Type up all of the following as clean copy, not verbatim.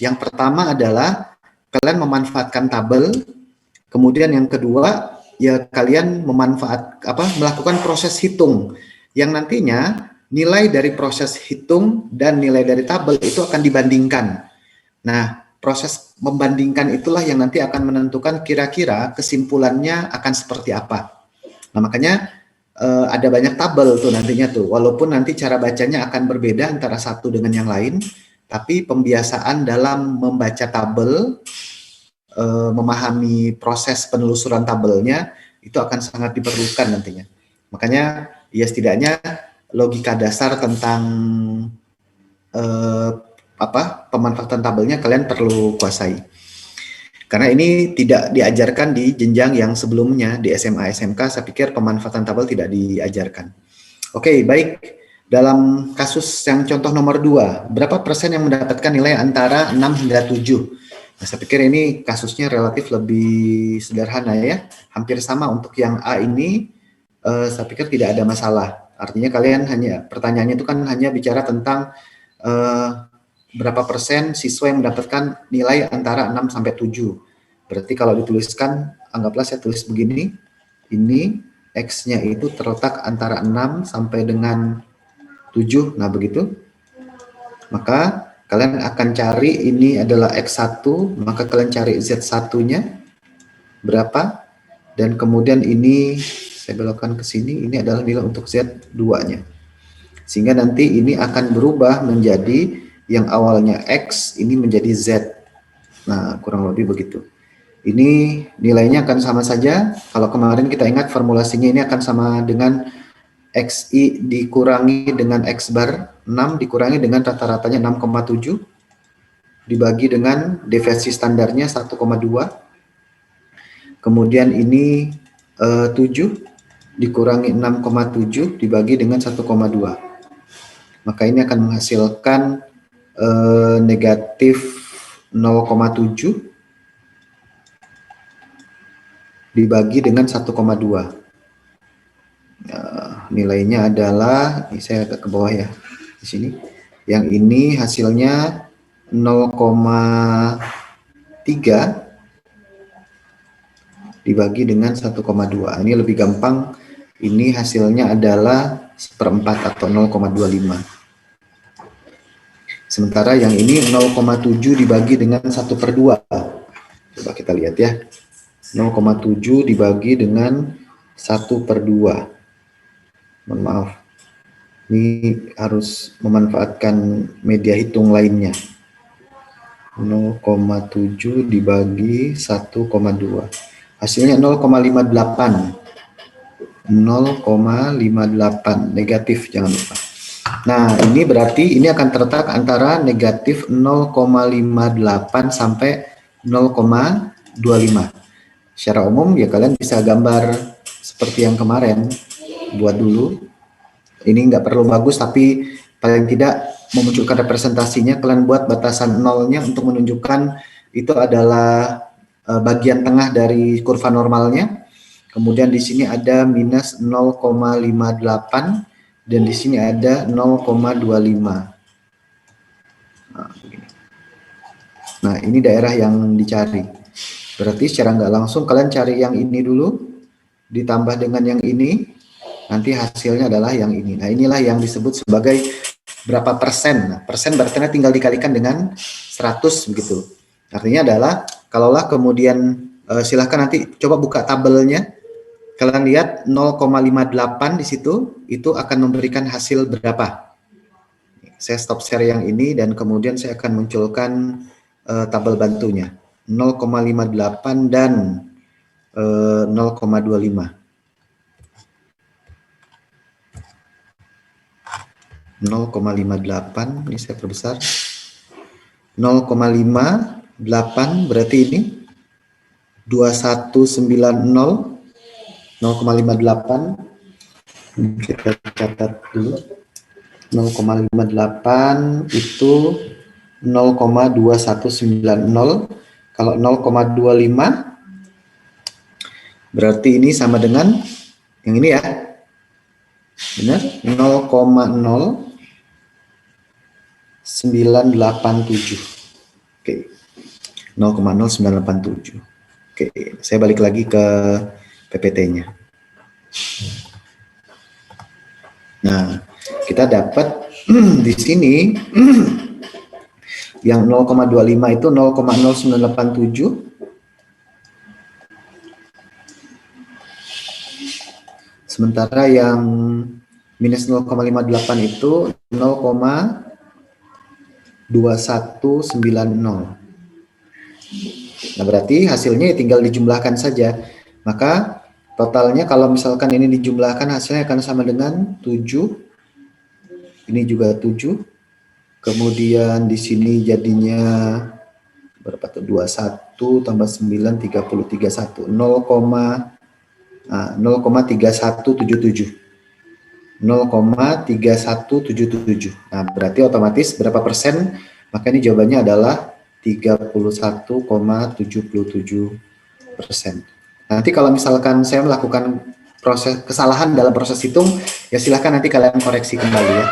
Yang pertama adalah kalian memanfaatkan tabel, kemudian yang kedua ya kalian melakukan proses hitung yang nantinya nilai dari proses hitung dan nilai dari tabel itu akan dibandingkan. Nah, proses membandingkan itulah yang nanti akan menentukan kira-kira kesimpulannya akan seperti apa. Nah, makanya ada banyak tabel tuh nantinya tuh, walaupun nanti cara bacanya akan berbeda antara satu dengan yang lain, tapi pembiasaan dalam membaca tabel, memahami proses penelusuran tabelnya itu akan sangat diperlukan nantinya. Makanya ya setidaknya logika dasar tentang pemanfaatan tabelnya kalian perlu kuasai. Karena ini tidak diajarkan di jenjang yang sebelumnya di SMA SMK, saya pikir pemanfaatan tabel tidak diajarkan. Oke, baik. Dalam kasus yang contoh nomor 2, berapa persen yang mendapatkan nilai antara 6 hingga 7? Nah, saya pikir ini kasusnya relatif lebih sederhana ya. Hampir sama untuk yang A ini, saya pikir tidak ada masalah. Artinya kalian pertanyaannya itu kan hanya bicara tentang berapa persen siswa yang mendapatkan nilai antara 6 sampai 7. Berarti kalau dituliskan, anggaplah saya tulis begini, ini X-nya itu terletak antara 6 sampai dengan 7, nah begitu. Maka kalian akan cari ini adalah X1, maka kalian cari Z1-nya berapa, dan kemudian ini saya belokkan ke sini, ini adalah nilai untuk Z2-nya. Sehingga nanti ini akan berubah menjadi yang awalnya X, ini menjadi Z. Nah, kurang lebih begitu. Ini nilainya akan sama saja. Kalau kemarin kita ingat formulasinya ini akan sama dengan XI dikurangi dengan X bar 6 dikurangi dengan rata-ratanya 6,7 dibagi dengan deviasi standarnya 1,2. Kemudian ini 7 dikurangi 6,7 dibagi dengan 1,2. Maka ini akan menghasilkan negatif 0,7 dibagi dengan 1,2. Nilainya adalah, ini saya agak ke bawah ya, di sini. Yang ini hasilnya 0,3 dibagi dengan 1,2. Ini lebih gampang, ini hasilnya adalah 1/4 atau 0,25. Sementara yang ini 0,7 dibagi dengan 1/2. Coba kita lihat ya. 0,7 dibagi dengan 1/2. Mohon maaf. Ini harus memanfaatkan media hitung lainnya. 0,7 dibagi 1,2. Hasilnya 0,58. 0,58. Negatif, jangan lupa. Nah, ini berarti ini akan terletak antara negatif 0,58 sampai 0,25. Secara umum ya kalian bisa gambar seperti yang kemarin, buat dulu. Ini nggak perlu bagus, tapi paling tidak memunculkan representasinya. Kalian buat batasan nolnya untuk menunjukkan itu adalah bagian tengah dari kurva normalnya. Kemudian di sini ada minus 0,58 dan di sini ada 0,25. Nah, ini daerah yang dicari. Berarti secara nggak langsung kalian cari yang ini dulu, ditambah dengan yang ini, nanti hasilnya adalah yang ini. Nah, inilah yang disebut sebagai berapa persen. Nah, persen berarti tinggal dikalikan dengan 100 begitu. Artinya adalah, kalaulah kemudian silahkan nanti coba buka tabelnya, kalian lihat 0,58 di situ, itu akan memberikan hasil berapa. Saya stop share yang ini dan kemudian saya akan munculkan tabel bantunya. 0,58 dan 0,25. 0,58, ini saya perbesar. 0,58 berarti ini 2190. 0,58 kita catat dulu. 0,58 itu 0,2190. Kalau 0,25 berarti ini sama dengan yang ini ya. Benar? 0,0987. Oke, 0,0987. Oke, saya balik lagi ke PPT-nya. Nah, kita dapat di sini yang 0,25 itu 0,0987. Sementara yang minus 0,58 itu 0,2190. Nah, berarti hasilnya tinggal dijumlahkan saja. Maka totalnya kalau misalkan ini dijumlahkan hasilnya akan sama dengan 7. Ini juga 7. Kemudian di sini jadinya berapa tuh? 21 tambah 9, 30, 31. 0,3177. 0,3177. Nah, berarti otomatis berapa persen? Maka ini jawabannya adalah 31,77%. Nanti kalau misalkan saya melakukan kesalahan dalam proses hitung, ya silahkan nanti kalian koreksi kembali ya.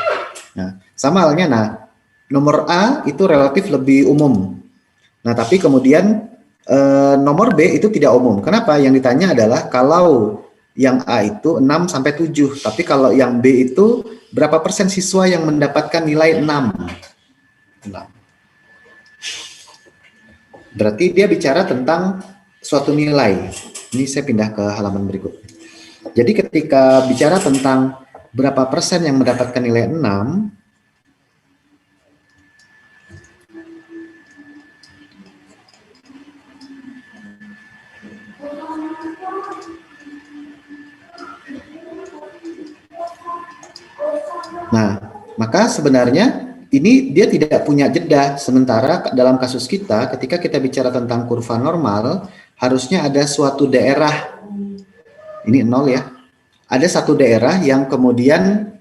Nah, sama halnya, nomor A itu relatif lebih umum. Nah, tapi kemudian nomor B itu tidak umum. Kenapa? Yang ditanya adalah kalau yang A itu 6 sampai 7, tapi kalau yang B itu berapa persen siswa yang mendapatkan nilai 6? 6. Berarti dia bicara tentang suatu nilai. Ini saya pindah ke halaman berikutnya. Jadi ketika bicara tentang berapa persen yang mendapatkan nilai 6, nah, maka sebenarnya ini dia tidak punya jeda. Sementara dalam kasus kita, ketika kita bicara tentang kurva normal, harusnya ada suatu daerah, ini 0 ya, ada satu daerah yang kemudian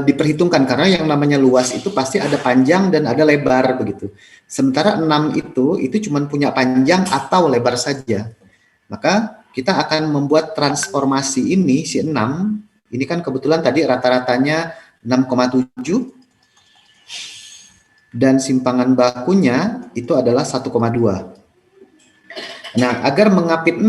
diperhitungkan, karena yang namanya luas itu pasti ada panjang dan ada lebar begitu. Sementara 6 itu cuma punya panjang atau lebar saja. Maka kita akan membuat transformasi ini, si 6, ini kan kebetulan tadi rata-ratanya 6,7 dan simpangan bakunya itu adalah 1,2. Nah, agar mengapit 6,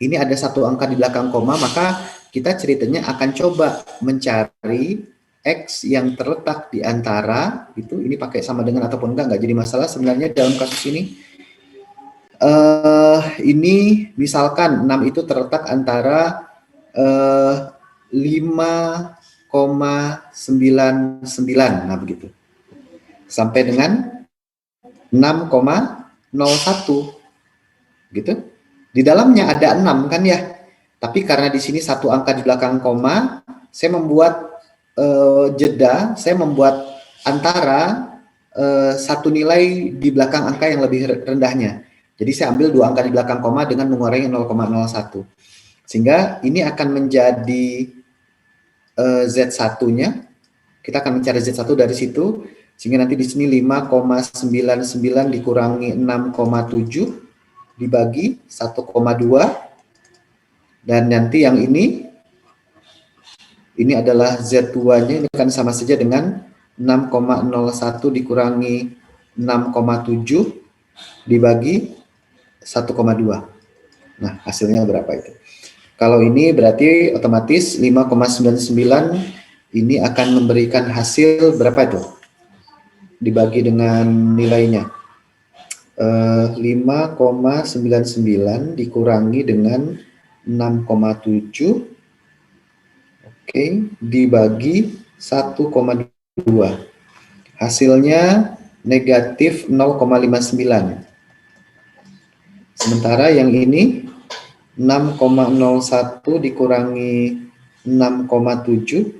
ini ada satu angka di belakang koma, maka kita ceritanya akan coba mencari X yang terletak di antara, itu ini pakai sama dengan ataupun enggak jadi masalah sebenarnya dalam kasus ini. Ini misalkan 6 itu terletak antara 5,99, nah begitu. Sampai dengan 6,01 gitu. Di dalamnya ada 6 kan ya. Tapi karena di sini satu angka di belakang koma, saya membuat jeda, saya membuat antara satu nilai di belakang angka yang lebih rendahnya. Jadi saya ambil 2 angka di belakang koma dengan mengurangi 0,01. Sehingga ini akan menjadi Z1-nya. Kita akan mencari Z1 dari situ. Sehingga nanti di sini 5,99 dikurangi 6,7 dibagi 1,2, dan nanti yang ini adalah Z2-nya, ini kan sama saja dengan 6,01 dikurangi 6,7 dibagi 1,2. Nah, hasilnya berapa itu? Kalau ini berarti otomatis 5,99 ini akan memberikan hasil berapa itu? Dibagi dengan nilainya. 5,99 dikurangi dengan 6,7, oke, dibagi 1,2. Hasilnya negatif 0,59. Sementara yang ini 6,01 dikurangi 6,7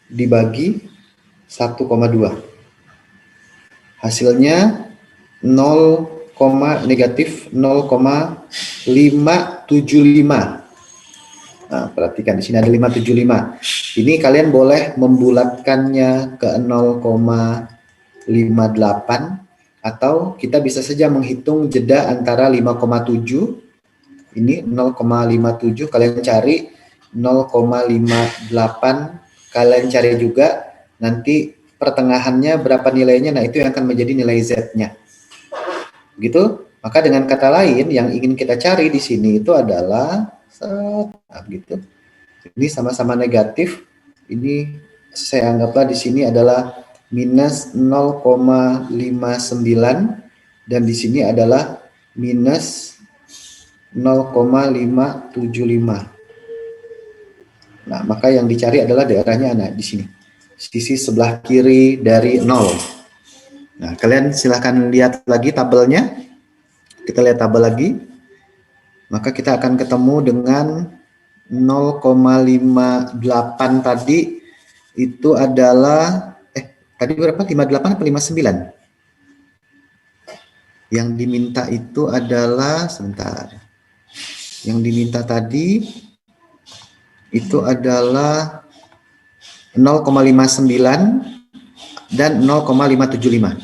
dibagi 1,2. Hasilnya negatif 0,575. Nah, perhatikan di sini ada 575. Ini kalian boleh membulatkannya ke 0,58 atau kita bisa saja menghitung jeda antara 5,7 ini 0,57, kalian cari 0,58, kalian cari juga nanti pertengahannya berapa nilainya, nah itu yang akan menjadi nilai Z-nya. Gitu. Maka dengan kata lain yang ingin kita cari di sini itu adalah gitu. Ini sama-sama negatif. Ini saya anggaplah di sini adalah minus 0,59 dan di sini adalah minus 0,575. Nah, maka yang dicari adalah daerahnya di sini. Sisi sebelah kiri dari 0. Nah, kalian silahkan lihat lagi tabelnya. Kita lihat tabel lagi. Maka kita akan ketemu dengan 0,58 tadi itu adalah tadi berapa? 58 atau 59? Yang diminta itu adalah sebentar. Yang diminta tadi itu adalah 0,59 dan 0,575.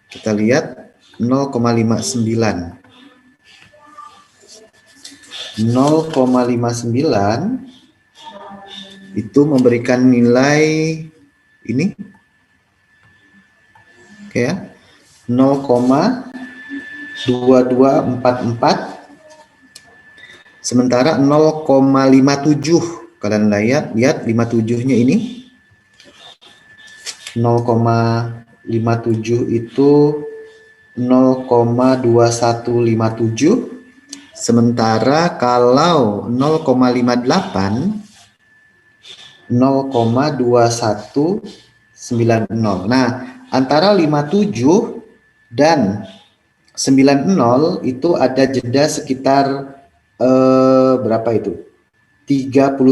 Kita lihat 0,59. 0,59 itu memberikan nilai ini. Oke ya. 0,2244. Sementara 0,57 kalian lihat 57-nya ini 0,57 itu 0,2157. Sementara kalau 0,58 0,2190. Nah, antara 57 dan 90 itu ada jeda sekitar berapa itu? 33.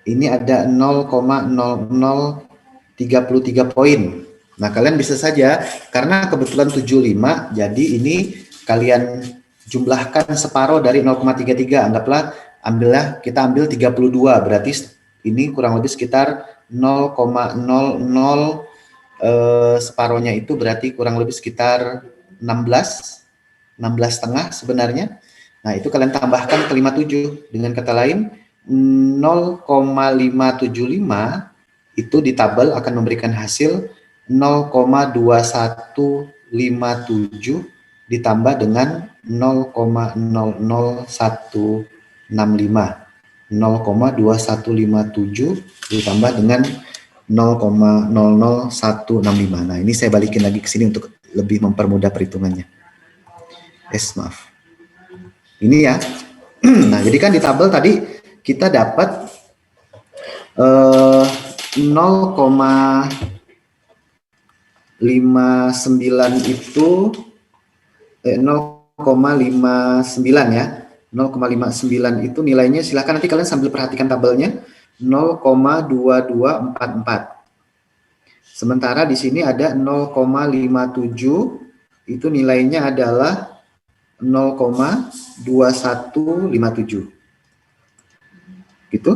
Ini ada 0,0033 poin. Nah, kalian bisa saja karena kebetulan 75, jadi ini kalian jumlahkan separuh dari 0,33. Kita ambil 32, berarti ini kurang lebih sekitar 0,00 separuhnya itu berarti kurang lebih sekitar 16,5 sebenarnya. Nah, itu kalian tambahkan ke 57. Dengan kata lain 0,575 itu di tabel akan memberikan hasil 0,2157 ditambah dengan 0,00165. 0,2157 ditambah dengan 0,00165. Nah, ini saya balikin lagi ke sini untuk lebih mempermudah perhitungannya. Maaf. Ini ya. Nah, jadi kan di tabel tadi kita dapat 0,59 itu 0,59 ya. 0,59 itu nilainya, silahkan nanti kalian sambil perhatikan tabelnya, 0,2244. Sementara di sini ada 0,57 itu nilainya adalah 0,2157. Gitu.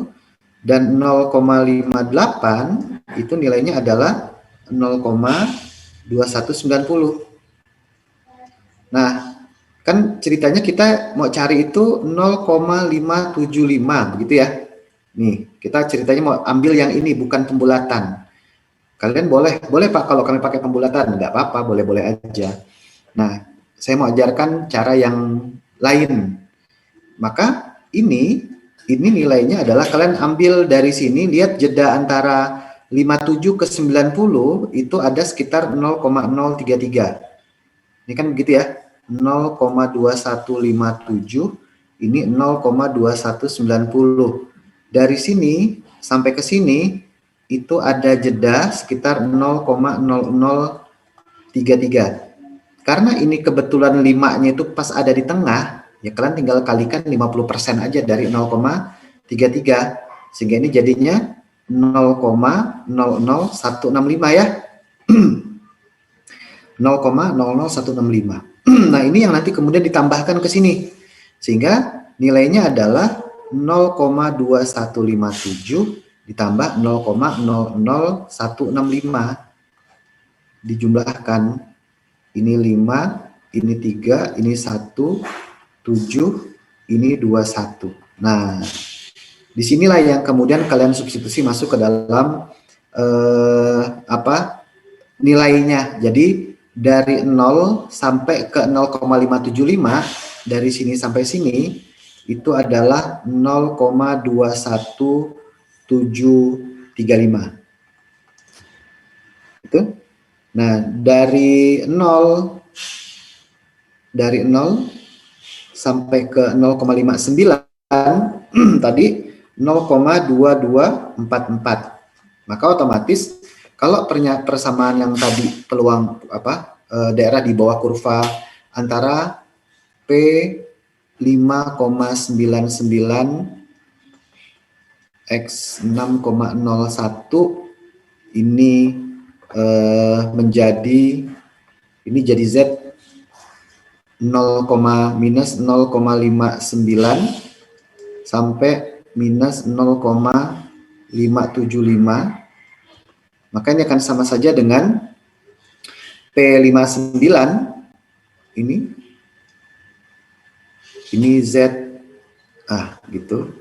Dan 0,58 itu nilainya adalah 0,2190. Nah, kan ceritanya kita mau cari itu 0,575 begitu ya. Nih, kita ceritanya mau ambil yang ini bukan pembulatan. Kalian boleh Pak kalau kami pakai pembulatan, enggak apa-apa, boleh-boleh aja. Nah, saya mau ajarkan cara yang lain. Maka ini nilainya adalah kalian ambil dari sini, lihat jeda antara 57 ke 90 itu ada sekitar 0,033. Ini kan begitu ya. 0,2157 ini 0,2190. Dari sini sampai ke sini itu ada jeda sekitar 0,0033. Karena ini kebetulan 5-nya itu pas ada di tengah, ya kalian tinggal kalikan 50% aja dari 0,33. Sehingga ini jadinya 0,00165 ya. 0,00165. Nah, ini yang nanti kemudian ditambahkan ke sini. Sehingga nilainya adalah 0,2157 ditambah 0,00165. Dijumlahkan. Ini 5, ini 3, ini 1, 7, ini 21. Nah, Disinilah yang kemudian kalian substitusi masuk ke dalam nilainya. Jadi dari 0 sampai ke 0,575 dari sini sampai sini itu adalah 0,21735. Itu. Nah, dari 0 sampai ke 0,59 tadi 0,2244. Maka otomatis kalau persamaan yang tadi peluang daerah di bawah kurva antara P 5,99 X 6,01 ini ini jadi Z 0, minus 0,59 sampai minus 0,575. Maka ini akan sama saja dengan P59 ini Z gitu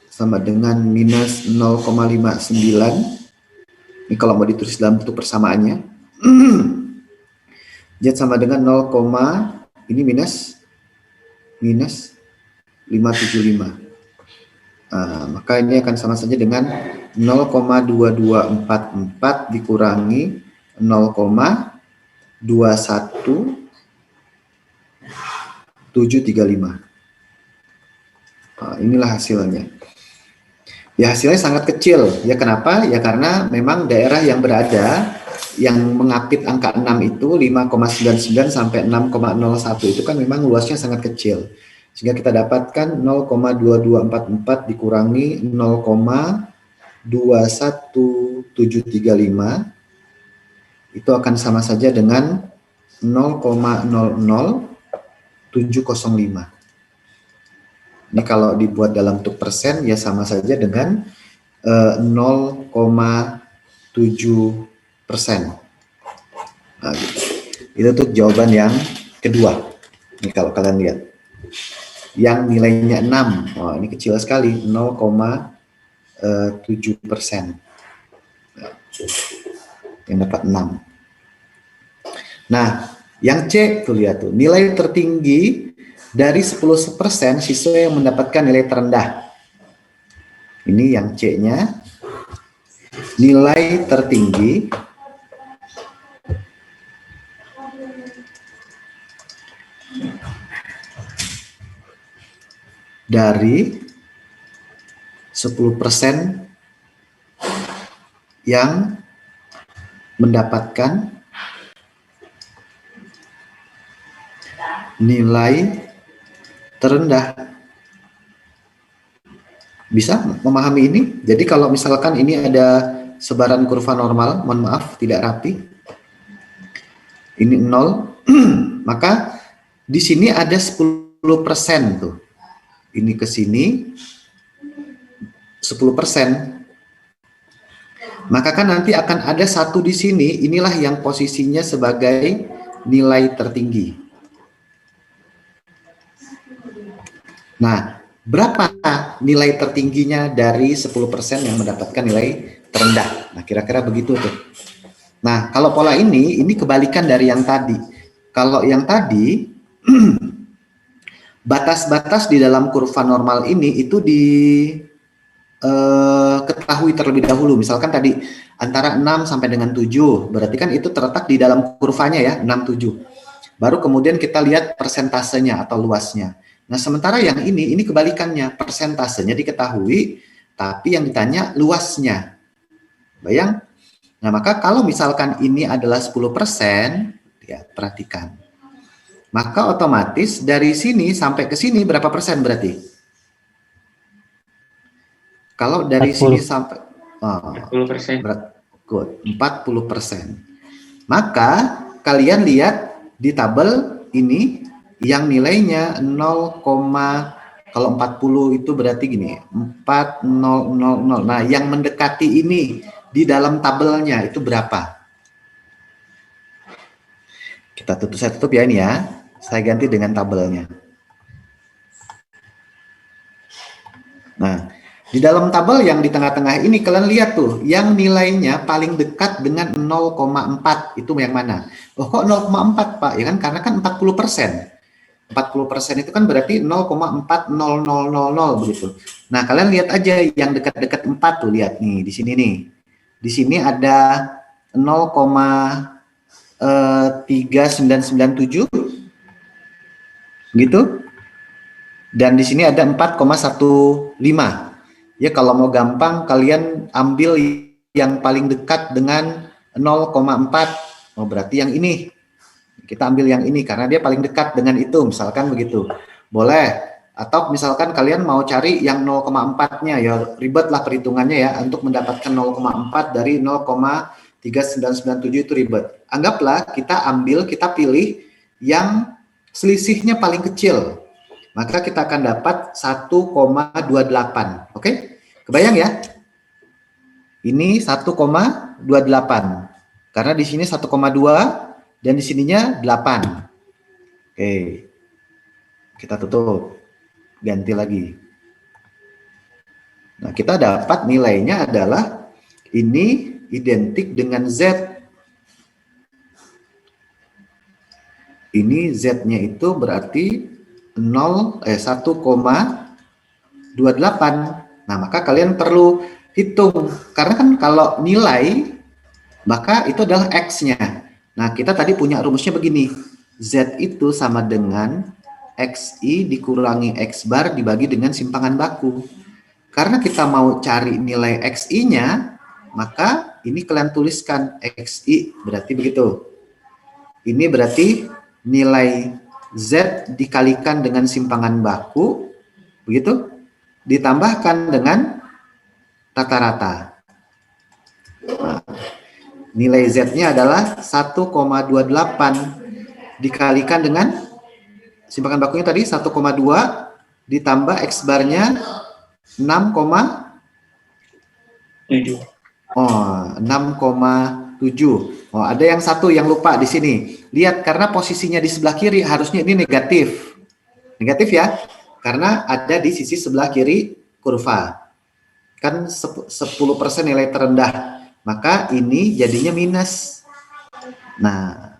sama dengan minus 0,59. Ini kalau mau ditulis dalam bentuk persamaannya Z sama dengan 0, ini minus 575. Maka ini akan sama saja dengan 0,2244 dikurangi 0,21735. Inilah hasilnya. Ya, hasilnya sangat kecil. Ya, kenapa? Ya karena memang daerah yang berada yang mengapit angka 6 itu 5,99 sampai 6,01 itu kan memang luasnya sangat kecil. Sehingga kita dapatkan 0,2244 dikurangi 0,21735 itu akan sama saja dengan 0,00705. Ini kalau dibuat dalam bentuk persen ya sama saja dengan 0,7%. Nah, gitu. Itu tuh jawaban yang kedua. Ini kalau kalian lihat. Yang nilainya 6. Oh, ini kecil sekali, 0,7%. Yang dapat 6. Nah, yang C tuh lihat tuh, nilai tertinggi dari 10% siswa yang mendapatkan nilai terendah. Ini yang C-nya. Nilai tertinggi dari 10% yang mendapatkan nilai terendah. Bisa memahami ini? Jadi kalau misalkan ini ada sebaran kurva normal, mohon maaf tidak rapi. Ini 0, maka di sini ada 10% tuh. Ini ke sini 10%. Maka kan nanti akan ada satu di sini, inilah yang posisinya sebagai nilai tertinggi. Nah, berapa nilai tertingginya dari 10% yang mendapatkan nilai terendah? Nah, kira-kira begitu tuh. Nah, kalau pola ini kebalikan dari yang tadi. Kalau yang tadi, batas-batas di dalam kurva normal ini itu ketahui terlebih dahulu. Misalkan tadi antara 6 sampai dengan 7, berarti kan itu terletak di dalam kurvanya ya, 6, 7. Baru kemudian kita lihat persentasenya atau luasnya. Nah, sementara yang ini kebalikannya, persentasenya diketahui, tapi yang ditanya luasnya. Bayang? Nah, maka kalau misalkan ini adalah 10%, ya perhatikan. Maka otomatis dari sini sampai ke sini berapa persen berarti? Kalau dari 40. Sini sampai 40%. 40%. Maka kalian lihat di tabel ini yang nilainya 0, kalau 40 itu berarti gini, 4000. Nah, yang mendekati ini di dalam tabelnya itu berapa? Saya tutup ya ini ya. Saya ganti dengan tabelnya. Nah, di dalam tabel yang di tengah-tengah ini kalian lihat tuh, yang nilainya paling dekat dengan 0,4 itu yang mana? Oh, kok 0,4 Pak? Ya kan karena kan 40%. 40% itu kan berarti 0,40000 begitu. Nah, kalian lihat aja yang dekat-dekat 4 tuh, lihat nih di sini nih. Di sini ada 0,3997 gitu. Dan di sini ada 4,15. Ya kalau mau gampang kalian ambil yang paling dekat dengan 0,4. Oh, berarti yang ini. Kita ambil yang ini karena dia paling dekat dengan itu, misalkan begitu. Boleh. Atau misalkan kalian mau cari yang 0,4-nya, ya ribet lah perhitungannya ya, untuk mendapatkan 0,4 dari 0,3997 itu ribet. Anggaplah kita pilih yang selisihnya paling kecil. Maka kita akan dapat 1,28. Oke? Kebayang ya? Ini 1,28. Karena di sini 1,2 dan di sininya 8. Oke. Kita tutup. Ganti lagi. Nah, kita dapat nilainya adalah ini identik dengan Z. Ini Z-nya itu berarti 1,28. Nah, maka kalian perlu hitung. Karena kan kalau nilai, maka itu adalah X-nya. Nah, kita tadi punya rumusnya begini. Z itu sama dengan XI dikurangi X bar dibagi dengan simpangan baku. Karena kita mau cari nilai XI-nya, maka ini kalian tuliskan XI, berarti begitu. Ini berarti nilai Z dikalikan dengan simpangan baku, begitu, ditambahkan dengan rata-rata. Nah, nilai Z-nya adalah 1,28 dikalikan dengan simpangan bakunya tadi 1,2 ditambah X barnya 6,7. Oh, 6,7. Oh, ada yang satu yang lupa di sini. Lihat, karena posisinya di sebelah kiri harusnya ini negatif. Negatif ya, karena ada di sisi sebelah kiri kurva. Kan 10% nilai terendah. Maka ini jadinya minus. Nah,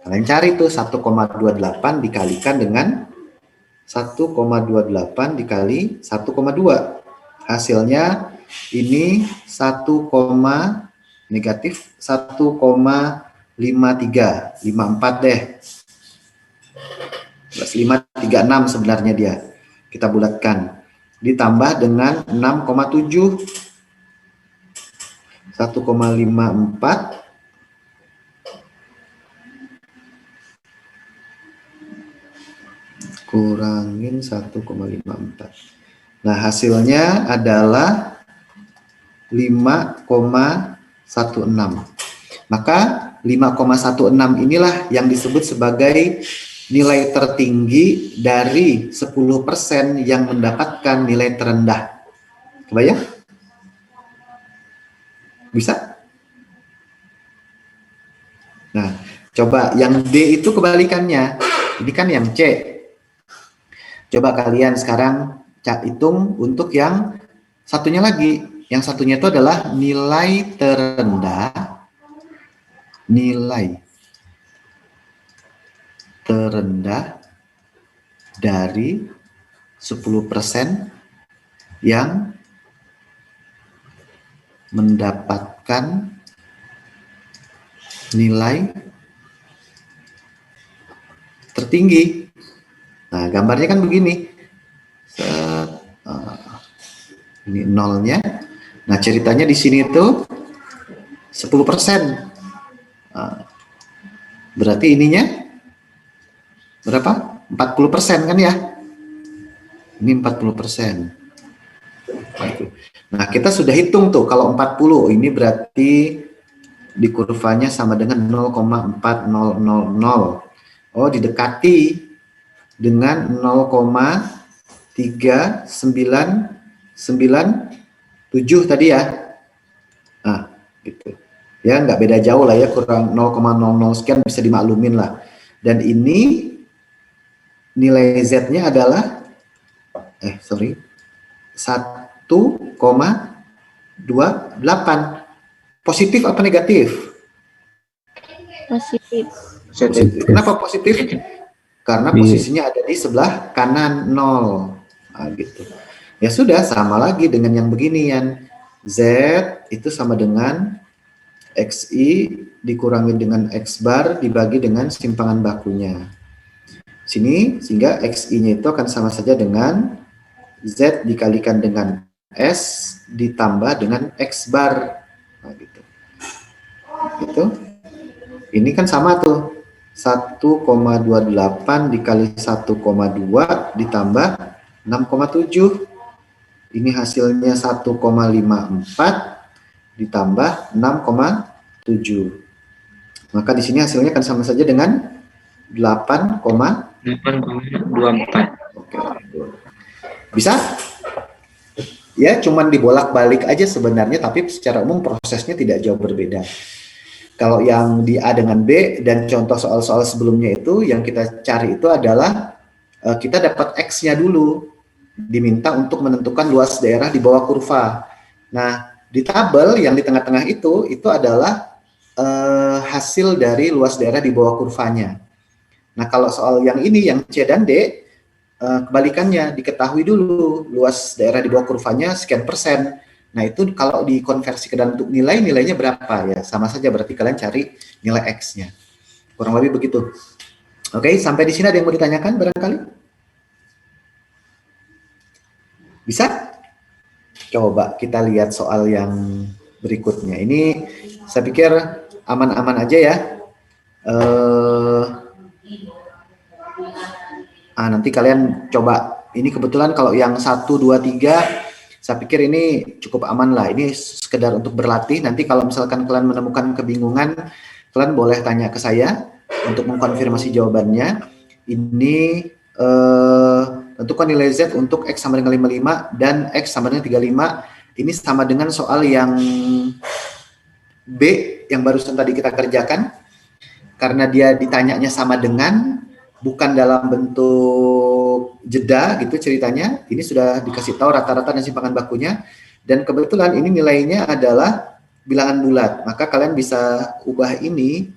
kalian cari tuh 1,28 dikalikan dengan 1,28 dikali 1,2. Hasilnya ini 1, negatif 1,53, 54 deh. Plus 536 sebenarnya dia. Kita bulatkan. Ditambah dengan 6,7. 1,54 kurangin 1,54. Nah, hasilnya adalah 5,16. Maka 5,16 inilah yang disebut sebagai nilai tertinggi dari 10% yang mendapatkan nilai terendah. Kebayang? Bisa? Nah, coba yang D itu kebalikannya. Ini kan yang C. Coba kalian sekarang hitung untuk yang satunya lagi. Yang satunya itu adalah nilai terendah dari 10% yang mendapatkan nilai tertinggi. Nah, gambarnya kan begini. Ini nolnya. Nah, ceritanya di sini itu 10%. Berarti ininya berapa? 40% kan ya? Ini 40%. Nah, kita sudah hitung tuh kalau 40, ini berarti di kurvanya sama dengan 0,4000. Oh, didekati dengan 0,3997 tadi ya. Nah, gitu. Ya, nggak beda jauh lah ya, kurang 0,00 sekian bisa dimaklumin lah. Dan ini nilai Z-nya adalah 1,28. Positif apa negatif? Positif. Positif. Kenapa positif? Karena posisinya ada di sebelah kanan 0. Nah, gitu. Ya sudah, sama lagi dengan yang beginian. Z itu sama dengan XI dikurangi dengan X bar dibagi dengan simpangan bakunya. Sini, sehingga XI-nya itu akan sama saja dengan Z dikalikan dengan S ditambah dengan X bar. Nah, gitu. Gitu. Ini kan sama tuh. 1,28 dikali 1,2 ditambah 6,7. Ini hasilnya 1,54 ditambah 6,7. Maka di sini hasilnya akan sama saja dengan 8,24. Oke. Bisa? Ya, cuman dibolak-balik aja sebenarnya, tapi secara umum prosesnya tidak jauh berbeda. Kalau yang di A dengan B dan contoh soal-soal sebelumnya itu yang kita cari itu adalah kita dapat X-nya dulu, diminta untuk menentukan luas daerah di bawah kurva. Nah, di tabel yang di tengah-tengah itu adalah hasil dari luas daerah di bawah kurvanya. Nah, kalau soal yang ini, yang C dan D, kebalikannya, diketahui dulu luas daerah di bawah kurvanya sekian persen. Nah, itu kalau dikonversi ke dalam bentuk nilai, nilainya berapa ya? Sama saja, berarti kalian cari nilai X-nya. Kurang lebih begitu. Oke, sampai di sini ada yang mau ditanyakan barangkali? Bisa? Coba kita lihat soal yang berikutnya. Ini saya pikir aman-aman aja ya. Nanti kalian coba. Ini kebetulan kalau yang 1, 2, 3, saya pikir ini cukup aman lah. Ini sekedar untuk berlatih. Nanti kalau misalkan kalian menemukan kebingungan, kalian boleh tanya ke saya untuk mengkonfirmasi jawabannya. Ini tentukan nilai Z untuk X sama dengan 55 dan X sama dengan 35. Ini sama dengan soal yang B yang barusan tadi kita kerjakan. Karena dia ditanyanya sama dengan, bukan dalam bentuk jeda gitu ceritanya. Ini sudah dikasih tahu rata-rata dan simpangan bakunya. Dan kebetulan ini nilainya adalah bilangan bulat. Maka kalian bisa ubah ini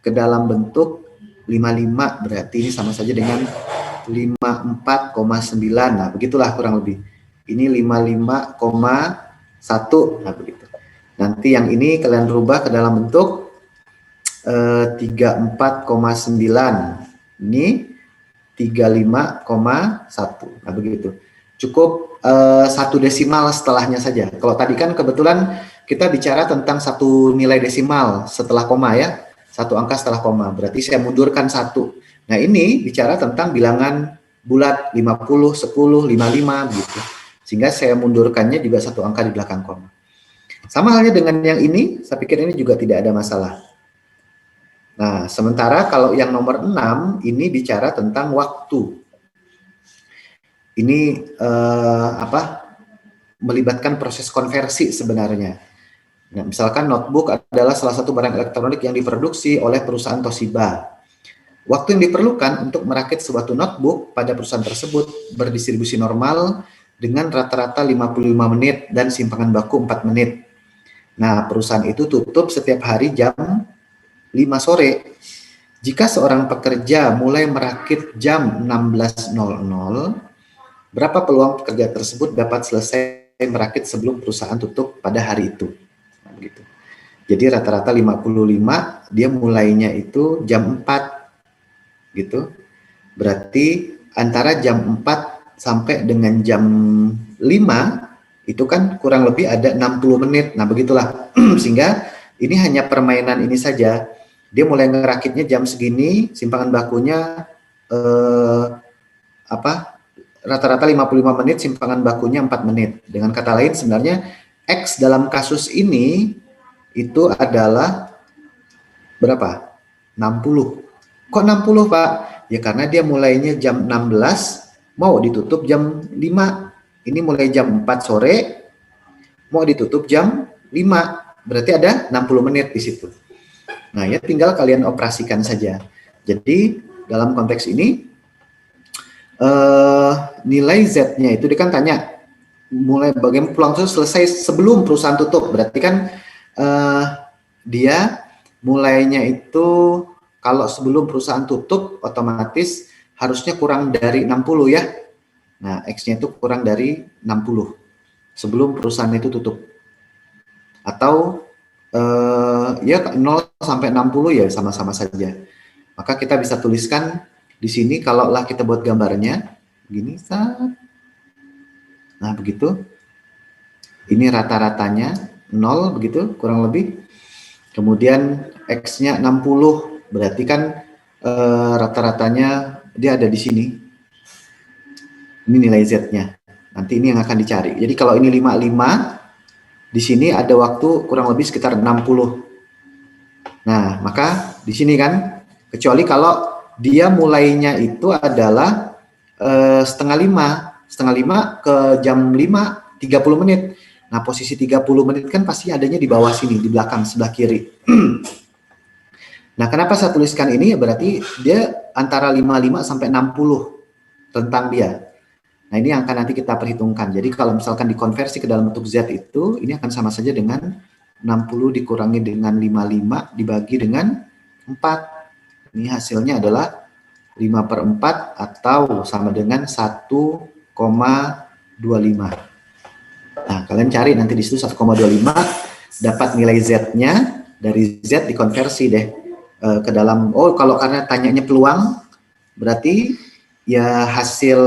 ke dalam bentuk 55. Berarti ini sama saja dengan 54,9. Nah, begitulah kurang lebih. Ini 55,1. Nah, begitu. Nanti yang ini kalian rubah ke dalam bentuk 34,9. Ini 35,1. Nah, begitu. Cukup satu desimal setelahnya saja. Kalau tadi kan kebetulan kita bicara tentang satu nilai desimal setelah koma ya. Satu angka setelah koma. Berarti saya mundurkan satu. Nah, ini bicara tentang bilangan bulat 50, 10, 55 gitu. Sehingga saya mundurkannya juga satu angka di belakang koma. Sama halnya dengan yang ini, saya pikir ini juga tidak ada masalah. Nah, sementara kalau yang nomor 6 ini bicara tentang waktu. Ini melibatkan proses konversi sebenarnya. Nah, misalkan notebook adalah salah satu barang elektronik yang diproduksi oleh perusahaan Toshiba. Waktu yang diperlukan untuk merakit suatu notebook pada perusahaan tersebut berdistribusi normal dengan rata-rata 55 menit dan simpangan baku 4 menit. Nah, perusahaan itu tutup setiap hari jam 5 sore. Jika seorang pekerja mulai merakit jam 16.00, berapa peluang pekerja tersebut dapat selesai merakit sebelum perusahaan tutup pada hari itu? Nah, begitu. Jadi rata-rata 55, dia mulainya itu jam 4. Gitu. Berarti antara jam 4 sampai dengan jam 5 itu kan kurang lebih ada 60 menit. Nah, begitulah. Sehingga ini hanya permainan ini saja. Dia mulai ngerakitnya jam segini, simpangan bakunya rata-rata 55 menit, simpangan bakunya 4 menit. Dengan kata lain sebenarnya X dalam kasus ini itu adalah berapa? 60. Kok 60, Pak? Ya karena dia mulainya jam 16, mau ditutup jam 5. Ini mulai jam 4 sore, mau ditutup jam 5. Berarti ada 60 menit di situ. Nah, ya tinggal kalian operasikan saja. Jadi, dalam konteks ini, nilai Z-nya itu dia kan tanya, mulai bagian peluang itu selesai sebelum perusahaan tutup. Berarti kan dia mulainya itu kalau sebelum perusahaan tutup otomatis harusnya kurang dari 60 ya. Nah, X-nya itu kurang dari 60 sebelum perusahaan itu tutup. Atau ya 0 sampai 60 ya sama-sama saja. Maka kita bisa tuliskan di sini kalaulah kita buat gambarnya gini. Nah, begitu. Ini rata-ratanya 0 begitu kurang lebih. Kemudian X-nya 60, berarti kan rata-ratanya dia ada di sini. Ini nilai Z-nya. Nanti ini yang akan dicari. Jadi kalau ini 55, di sini ada waktu kurang lebih sekitar 60. Nah, maka di sini kan, kecuali kalau dia mulainya itu adalah setengah lima ke jam 5, 30 menit. Nah, posisi 30 menit kan pasti adanya di bawah sini, di belakang sebelah kiri. Nah, kenapa saya tuliskan ini? Ya berarti dia antara 55 sampai 60 tentang dia. Nah, ini yang akan nanti kita perhitungkan. Jadi kalau misalkan dikonversi ke dalam bentuk Z itu, ini akan sama saja dengan 60 dikurangi dengan 55 dibagi dengan 4. Ini hasilnya adalah 5/4 atau sama dengan 1,25. Nah, kalian cari nanti di situ 1,25, dapat nilai Z-nya, dari Z dikonversi deh ke dalam, kalau karena tanyanya peluang, berarti ya hasil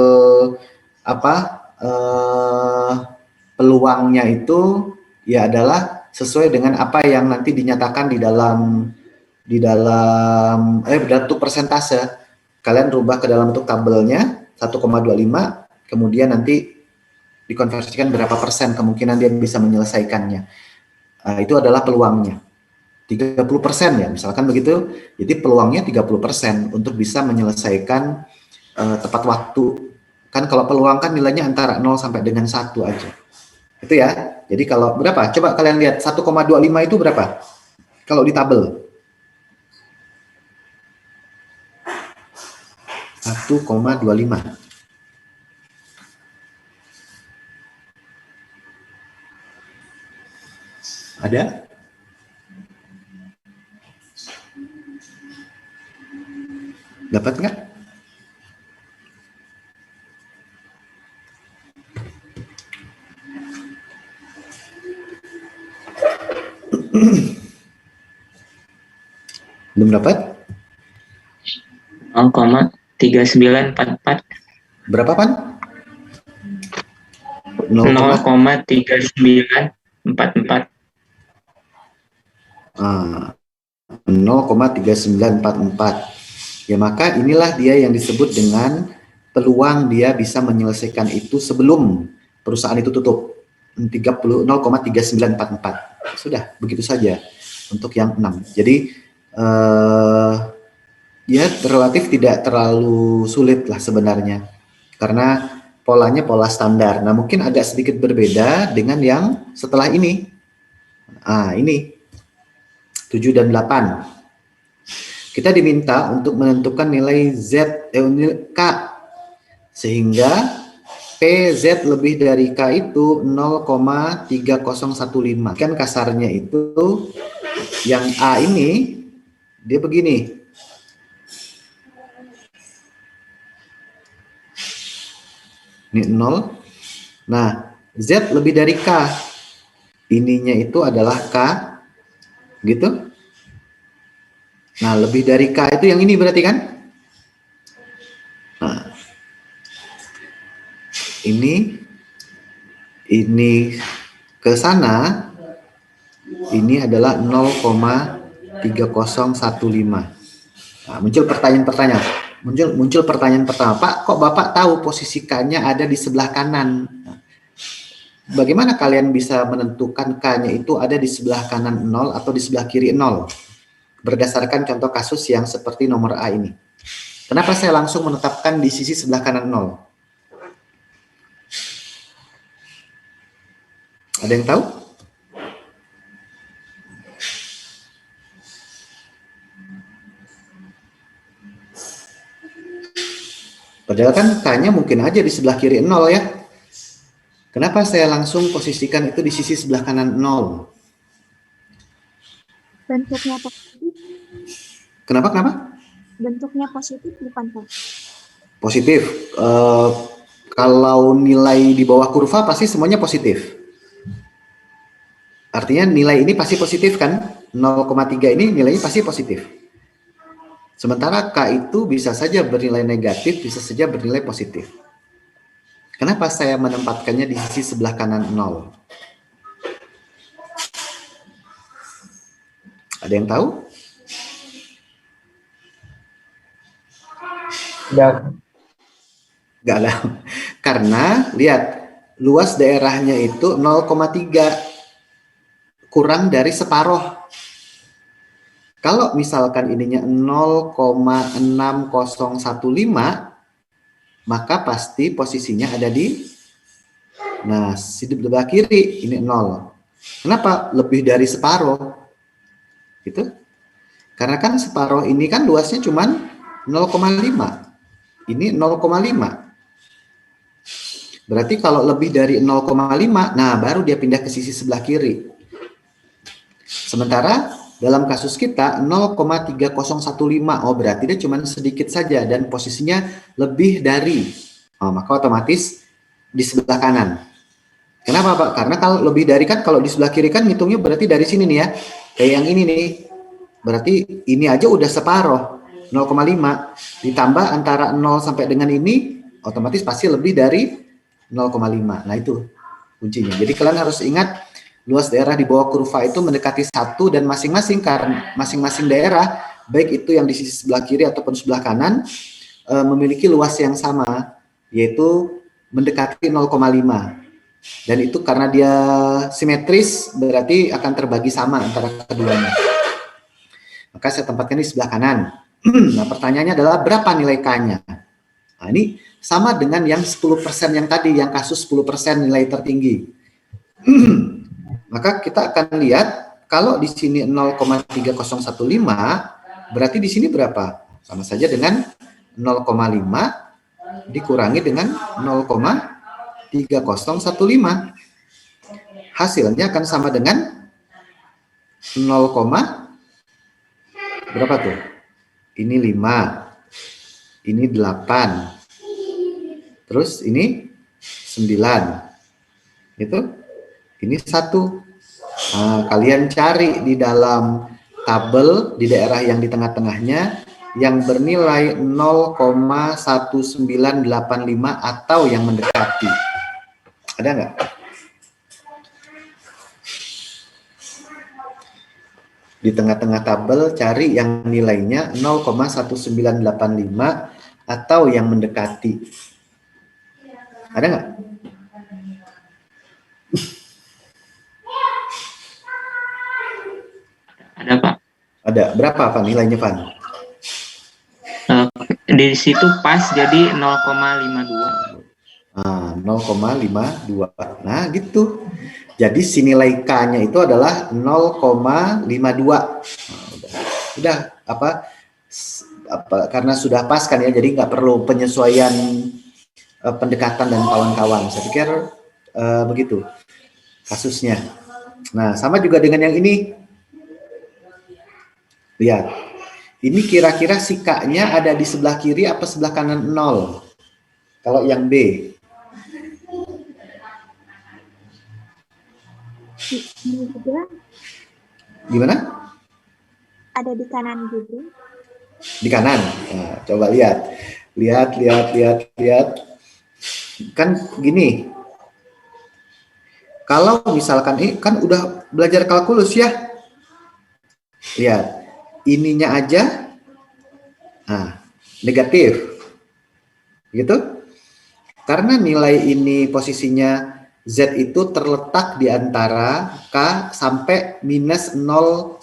peluangnya itu ya adalah sesuai dengan apa yang nanti dinyatakan di dalam bentuk persentase. Kalian rubah ke dalam bentuk tabelnya 1,25, kemudian nanti dikonversikan berapa persen kemungkinan dia bisa menyelesaikannya. Itu adalah peluangnya. 30% ya, misalkan begitu. Jadi peluangnya 30% untuk bisa menyelesaikan tepat waktu. Kan kalau peluang kan nilainya antara 0 sampai dengan 1 aja. Itu ya. Jadi kalau berapa? Coba kalian lihat 1,25 itu berapa? Kalau di tabel. 1,25. Ada? Dapat nggak? Belum dapat? 0,3944. Berapa, Pan? 0,3944. 0,3944. Ya, maka inilah dia yang disebut dengan peluang dia bisa menyelesaikan itu sebelum perusahaan itu tutup. 0,3944. Sudah, begitu saja untuk yang 6. Jadi ya relatif tidak terlalu sulit lah sebenarnya. Karena polanya pola standar. Nah, mungkin agak sedikit berbeda dengan yang setelah ini. Ini 7 dan 8. Kita diminta untuk menentukan nilai K, sehingga PZ lebih dari K itu 0,3015. Kan kasarnya itu yang A ini dia begini. Ini 0. Nah, Z lebih dari K. Ininya itu adalah K. Gitu. Nah, lebih dari K itu yang ini berarti kan? Nah, ini ke sana, ini adalah 0,3015. Nah, muncul pertanyaan pertama, Pak, kok Bapak tahu posisi K-nya ada di sebelah kanan? Bagaimana kalian bisa menentukan K-nya itu ada di sebelah kanan 0 atau di sebelah kiri 0? Berdasarkan contoh kasus yang seperti nomor A ini. Kenapa saya langsung menetapkan di sisi sebelah kanan 0? Ada yang tahu? Padahal kan K-nya mungkin aja di sebelah kiri 0 ya. Kenapa saya langsung posisikan itu di sisi sebelah kanan 0? Bentuknya positif, Kenapa? bentuknya positif bukan Pak? Positif. Kalau nilai di bawah kurva pasti semuanya positif. Artinya nilai ini pasti positif kan? 0,3 ini nilainya pasti positif. Sementara K itu bisa saja bernilai negatif, bisa saja bernilai positif. Kenapa saya menempatkannya di sisi sebelah kanan 0? Ada yang tahu? Nggak ada. Karena lihat, luas daerahnya itu 0,3, kurang dari separuh. Kalau misalkan ininya 0,6015, maka pasti posisinya ada di, nah, sebelah kiri ini 0. Kenapa lebih dari separuh? Gitu. Karena kan separuh ini kan luasnya cuman 0,5. Ini 0,5. Berarti kalau lebih dari 0,5, nah baru dia pindah ke sisi sebelah kiri. Sementara dalam kasus kita 0,3015, oh berarti dia cuma sedikit saja dan posisinya lebih dari, maka otomatis di sebelah kanan. Kenapa Pak? Karena kalau lebih dari kan, kalau di sebelah kiri kan ngitungnya berarti dari sini nih ya, kayak yang ini nih, berarti ini aja udah separuh, 0,5 ditambah antara 0 sampai dengan ini, otomatis pasti lebih dari 0,5. Nah itu kuncinya. Jadi kalian harus ingat, luas daerah di bawah kurva itu mendekati 1 dan masing-masing, karena masing-masing daerah, baik itu yang di sisi sebelah kiri ataupun sebelah kanan, memiliki luas yang sama, yaitu mendekati 0,5. Dan itu karena dia simetris, berarti akan terbagi sama antara keduanya. Maka saya tempatkan di sebelah kanan. Nah pertanyaannya adalah berapa nilai K-nya? Nah ini sama dengan yang 10% yang tadi, yang kasus 10% nilai tertinggi. Maka kita akan lihat kalau di sini 0,3015, berarti di sini berapa? Sama saja dengan 0,5 dikurangi dengan 0,3015. Hasilnya akan sama dengan 0, berapa tuh? Ini 5, ini 8, terus ini 9, itu ini 1. Nah, kalian cari di dalam tabel di daerah yang di tengah-tengahnya yang bernilai 0,1985 atau yang mendekati. Ada nggak? Di tengah-tengah tabel cari yang nilainya 0,1985 atau yang mendekati. Ada nggak? Ada Pak. Ada. Berapa Pak nilainya Pak? Di situ pas jadi 0,52. Nah, 0,52. Nah gitu. Jadi si nilai K-nya itu adalah 0,52. Nah, udah apa karena sudah pas kan ya, jadi nggak perlu penyesuaian pendekatan dan kawan-kawan. Saya pikir begitu kasusnya. Nah sama juga dengan yang ini. Lihat, ini kira-kira si K-nya ada di sebelah kiri apa sebelah kanan 0? Kalau yang B. Gimana? Ada di kanan juga. Di kanan. Nah, coba lihat. Lihat. Kan gini. Kalau misalkan ini kan udah belajar kalkulus ya. Lihat. Ininya aja negatif. Gitu? Karena nilai ini posisinya Z itu terletak di antara K sampai minus 018.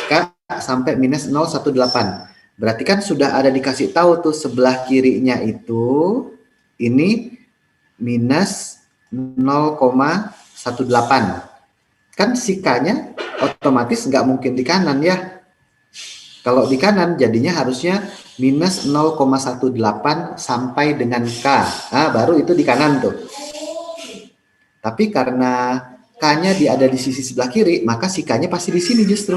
K sampai minus 018. Berarti kan sudah ada dikasih tahu tuh sebelah kirinya itu ini minus 0,18. Kan si K-nya otomatis nggak mungkin di kanan ya. Kalau di kanan jadinya harusnya minus 0,18 sampai dengan K. Baru itu di kanan tuh. Tapi karena K-nya ada di sisi sebelah kiri, maka si K-nya pasti di sini justru.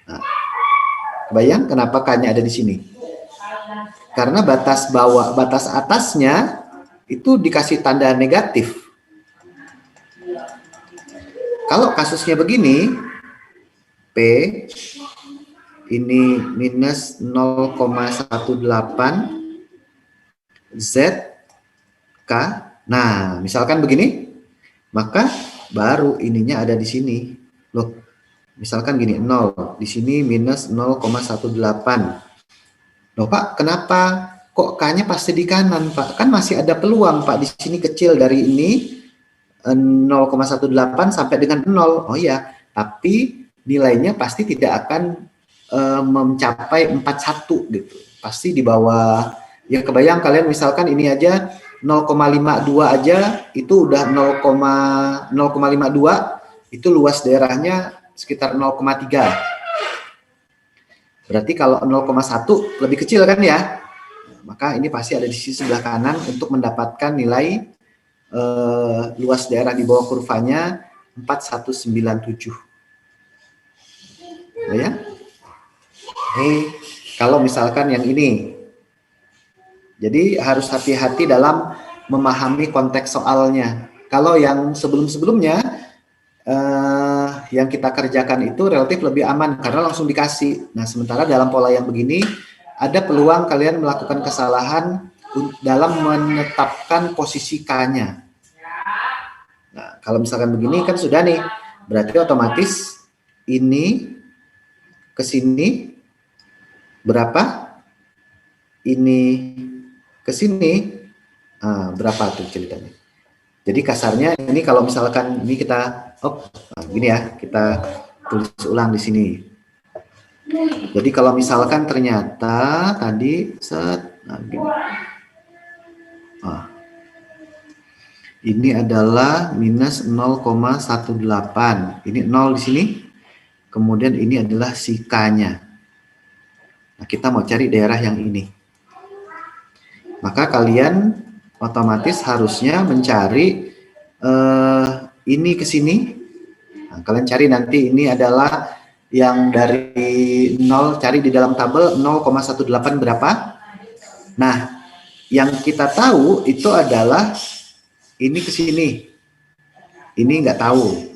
Nah, kebayang kenapa K-nya ada di sini? Karena batas bawah, batas atasnya itu dikasih tanda negatif. Kalau kasusnya begini, P ini minus 0,18 Z K. Nah, misalkan begini, maka baru ininya ada di sini. Loh, misalkan gini, 0. Di sini minus 0,18. Loh, Pak, kenapa kok K-nya pasti di kanan, Pak? Kan masih ada peluang, Pak. Di sini kecil dari ini 0,18 sampai dengan 0. Oh iya, tapi nilainya pasti tidak akan mencapai 41 gitu. Pasti di bawah. Ya kebayang kalian misalkan ini aja 0,52 aja itu udah 0,52 itu luas daerahnya sekitar 0,3. Berarti kalau 0,1 lebih kecil kan ya? Maka ini pasti ada di sisi sebelah kanan untuk mendapatkan nilai luas daerah di bawah kurvanya 4197. Ya? Kalau misalkan yang ini. Jadi harus hati-hati dalam memahami konteks soalnya. Kalau yang sebelum-sebelumnya yang kita kerjakan itu relatif lebih aman karena langsung dikasih. Nah, sementara dalam pola yang begini ada peluang kalian melakukan kesalahan dalam menetapkan posisi K-nya. Nah, kalau misalkan begini kan sudah nih, berarti otomatis ini ke sini berapa? Ini ke sini berapa tuh ceritanya? Jadi kasarnya ini kalau misalkan ini kita gini ya, kita tulis ulang di sini. Jadi kalau misalkan ternyata tadi ini adalah minus 0,18. Ini 0 di sini. Kemudian ini adalah si K-nya. Nah, kita mau cari daerah yang ini. Maka kalian otomatis harusnya mencari ini ke sini. Nah, kalian cari nanti ini adalah yang dari 0, cari di dalam tabel 0,18 berapa. Nah, yang kita tahu itu adalah ini ke sini. Ini nggak tahu.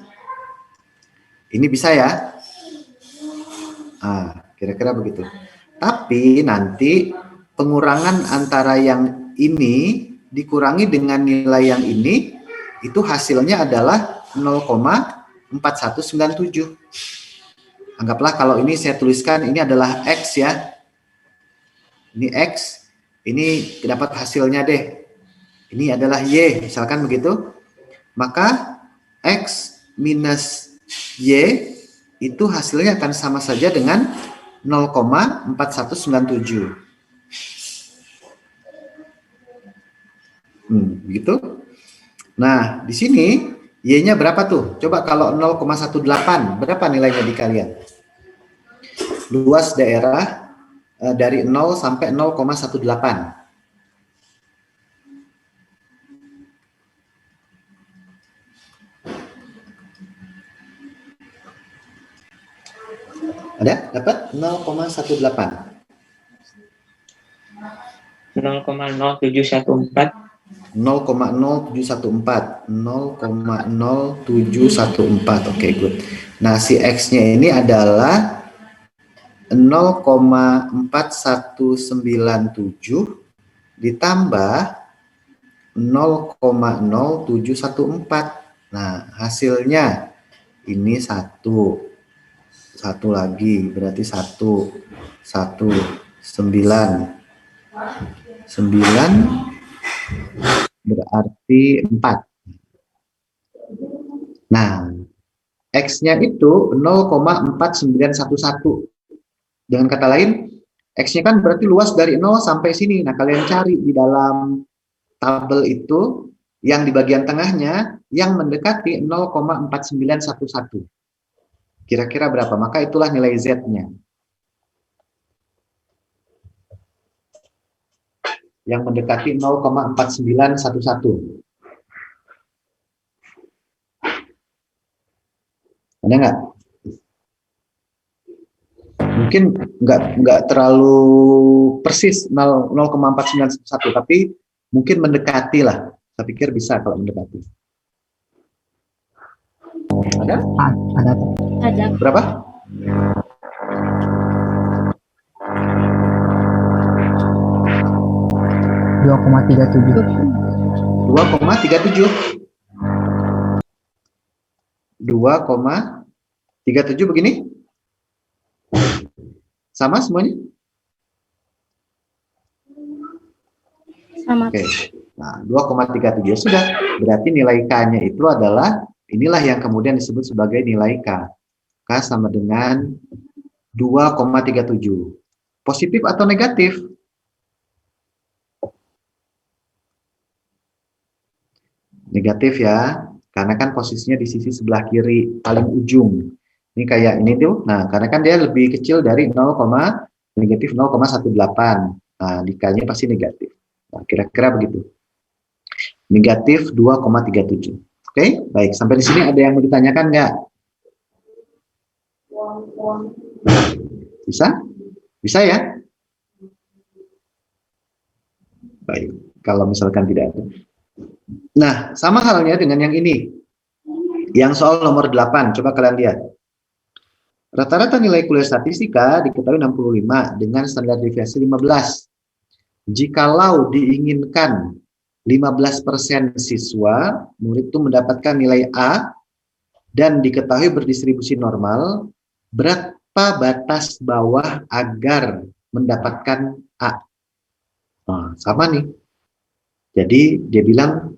Ini bisa ya? Kira-kira begitu. Tapi nanti pengurangan antara yang ini dikurangi dengan nilai yang ini, itu hasilnya adalah 0,4197. Anggaplah kalau ini saya tuliskan ini adalah X ya. Ini X, ini dapat hasilnya deh. Ini adalah Y, misalkan begitu. Maka X minus Y itu hasilnya akan sama saja dengan 0,4197. Gitu. Nah, di sini Y-nya berapa tuh? Coba kalau 0,18, berapa nilainya di kalian? Luas daerah dari 0 sampai 0,18. Ada? Dapat 0,18. 0,0714. 0,0714. 0,0714. Oke, good. Nah, si X-nya ini adalah 0,4197 ditambah 0,0714. Nah, hasilnya ini 1 lagi, berarti 1, 9 berarti 4. Nah, X-nya itu 0,4911. Dengan kata lain, X-nya kan berarti luas dari 0 sampai sini. Nah, kalian cari di dalam tabel itu yang di bagian tengahnya yang mendekati 0,4911. Kira-kira berapa? Maka itulah nilai Z-nya. yang mendekati 0,4911. Ada nggak? Mungkin nggak terlalu persis 0,4911, tapi mungkin mendekati lah. Saya pikir bisa kalau mendekati. Ada? Ada. Ada. Berapa? Dua koma tiga tujuh. 2,37. 2,37 begini? Sama semuanya? Sama. Oke. Nah, 2,37 sudah. Berarti nilai K-nya itu adalah, inilah yang kemudian disebut sebagai nilai K. K sama dengan 2,37. Positif atau negatif? Negatif ya, karena kan posisinya di sisi sebelah kiri paling ujung. Ini kayak ini tuh, nah karena kan dia lebih kecil dari negatif 0,18. Nah, dikalinya pasti negatif. Nah, kira-kira begitu. Negatif 2,37. Oke, baik. Sampai di sini ada yang mau ditanyakan nggak? Bisa? Bisa ya? Baik, kalau misalkan tidak ada. Nah, sama halnya dengan yang ini. Yang soal nomor 8, coba kalian lihat. Rata-rata nilai kuliah statistika diketahui 65 dengan standar deviasi 15. Jikalau diinginkan 15% siswa, murid itu mendapatkan nilai A dan diketahui berdistribusi normal, berapa batas bawah agar mendapatkan A? Nah, sama nih. Jadi dia bilang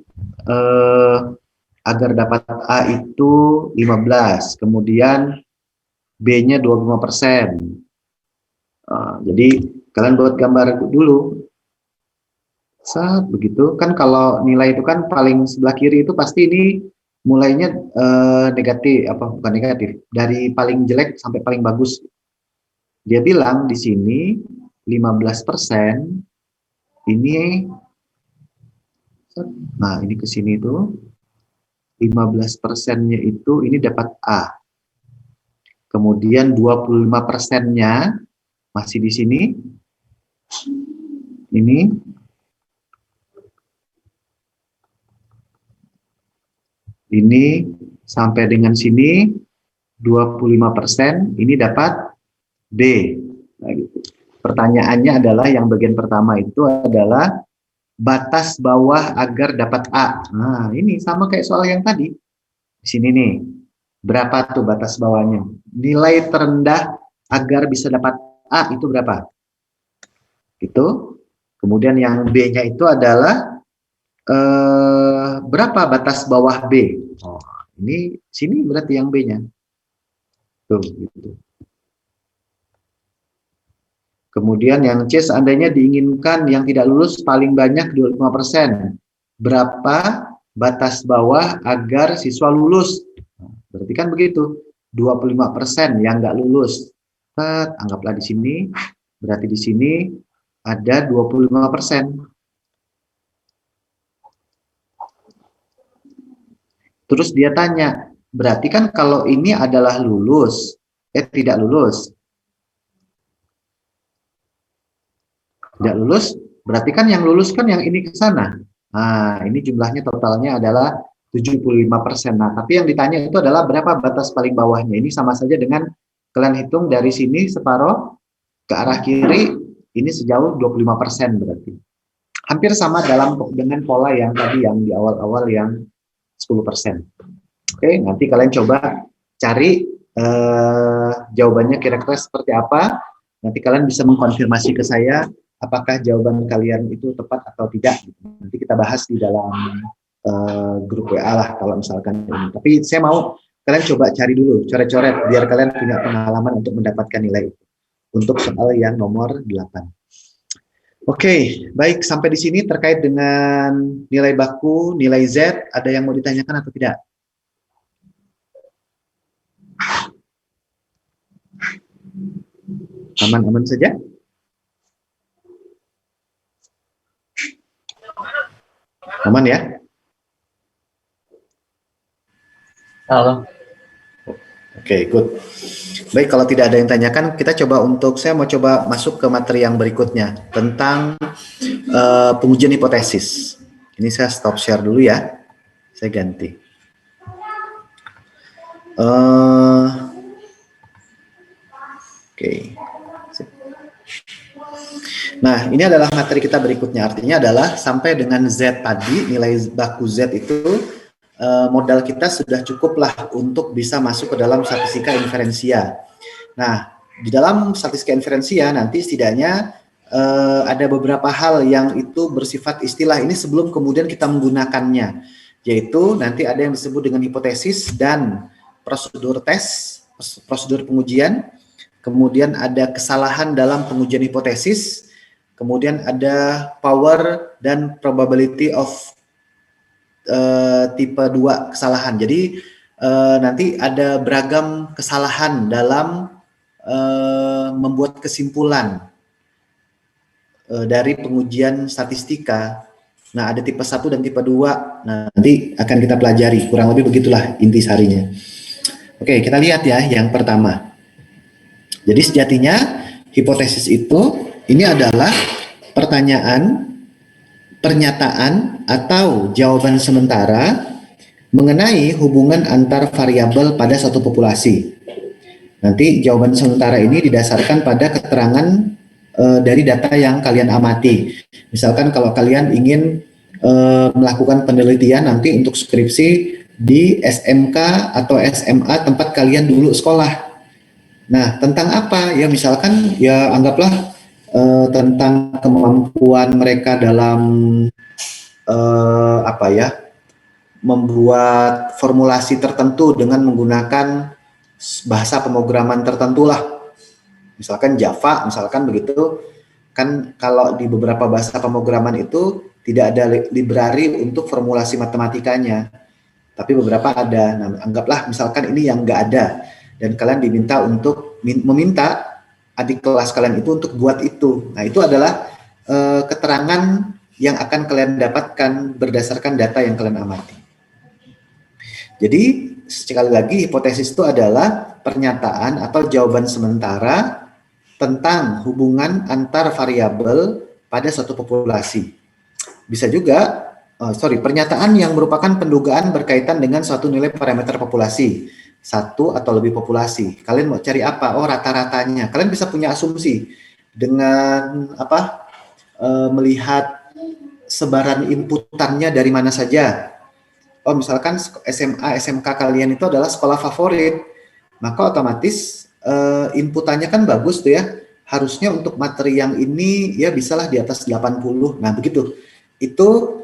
agar dapat A itu 15, kemudian B-nya 25%. Jadi kalian buat gambar dulu. Saat begitu kan kalau nilai itu kan paling sebelah kiri itu pasti ini mulainya negatif, bukan negatif, dari paling jelek sampai paling bagus. Dia bilang di sini 15% ini, nah ini ke sini itu 15%-nya itu ini dapat A. Kemudian 25%-nya masih di sini. Ini sampai dengan sini 25%, ini dapat B. Nah, gitu. Pertanyaannya adalah yang bagian pertama itu adalah batas bawah agar dapat A. Nah, ini sama kayak soal yang tadi. Di sini nih. Berapa tuh batas bawahnya? Nilai terendah agar bisa dapat A itu berapa? Itu. Kemudian yang B-nya itu adalah berapa batas bawah B? Oh, ini sini berarti yang B-nya. Tuh, gitu. Kemudian yang C seandainya diinginkan yang tidak lulus paling banyak 25%. Berapa batas bawah agar siswa lulus? Berarti kan begitu. 25% yang nggak lulus. Anggaplah di sini. Berarti di sini ada 25%. Terus dia tanya, berarti kan kalau ini adalah lulus, tidak lulus. Tidak lulus, berarti kan yang lulus kan yang ini ke sana. Nah, ini jumlahnya totalnya adalah 75%. Nah, tapi yang ditanya itu adalah berapa batas paling bawahnya. Ini sama saja dengan kalian hitung dari sini separuh ke arah kiri, ini sejauh 25% berarti. Hampir sama dengan pola yang tadi yang di awal-awal yang 10%. Oke, nanti kalian coba cari jawabannya kira-kira seperti apa. Nanti kalian bisa mengkonfirmasi ke saya apakah jawaban kalian itu tepat atau tidak. Nanti kita bahas di dalam grup WA lah kalau misalkan ini. Tapi saya mau kalian coba cari dulu, coret-coret biar kalian punya pengalaman untuk mendapatkan nilai itu. Untuk soal yang nomor 8. Oke, baik, sampai di sini terkait dengan nilai baku, nilai Z, ada yang mau ditanyakan atau tidak? Aman-aman saja? Aman ya? Halo. Oke, good. Baik, kalau tidak ada yang tanyakan, saya mau coba masuk ke materi yang berikutnya tentang pengujian hipotesis. Ini saya stop share dulu ya. Saya ganti. Oke. Nah, ini adalah materi kita berikutnya. Artinya adalah sampai dengan Z tadi, nilai baku Z itu modal kita sudah cukuplah untuk bisa masuk ke dalam statistika inferensia. Nah, di dalam statistika inferensia nanti setidaknya ada beberapa hal yang itu bersifat istilah ini sebelum kemudian kita menggunakannya, yaitu nanti ada yang disebut dengan hipotesis dan prosedur tes, prosedur pengujian, kemudian ada kesalahan dalam pengujian hipotesis, kemudian ada power dan probability of tipe 2 kesalahan. Jadi nanti ada beragam kesalahan dalam membuat kesimpulan dari pengujian statistika. Nah, ada tipe 1 dan tipe 2. Nah, nanti akan kita pelajari. Kurang lebih begitulah intisarinya. Oke, kita lihat ya yang pertama. Jadi sejatinya hipotesis itu ini adalah pertanyaan, pernyataan atau jawaban sementara mengenai hubungan antar variabel pada suatu populasi. Nanti jawaban sementara ini didasarkan pada keterangan dari data yang kalian amati. Misalkan kalau kalian ingin melakukan penelitian nanti untuk skripsi di SMK atau SMA tempat kalian dulu sekolah. Nah, tentang apa? Ya misalkan ya anggaplah tentang kemampuan mereka dalam membuat formulasi tertentu dengan menggunakan bahasa pemrograman tertentu lah. Misalkan Java, misalkan begitu. Kan kalau di beberapa bahasa pemrograman itu tidak ada library untuk formulasi matematikanya. Tapi beberapa ada. Nah, anggaplah misalkan ini yang nggak ada. Dan kalian diminta untuk meminta adik kelas kalian itu untuk buat itu. Nah, itu adalah keterangan yang akan kalian dapatkan berdasarkan data yang kalian amati. Jadi, sekali lagi hipotesis itu adalah pernyataan atau jawaban sementara tentang hubungan antar variabel pada suatu populasi. Bisa juga, pernyataan yang merupakan pendugaan berkaitan dengan suatu nilai parameter populasi. Satu atau lebih populasi. Kalian mau cari apa? Oh, rata-ratanya. Kalian bisa punya asumsi dengan melihat sebaran inputannya dari mana saja. Oh, misalkan SMA, SMK kalian itu adalah sekolah favorit, maka otomatis inputannya kan bagus tuh ya. Harusnya untuk materi yang ini ya bisalah di atas 80. Nah, begitu. Itu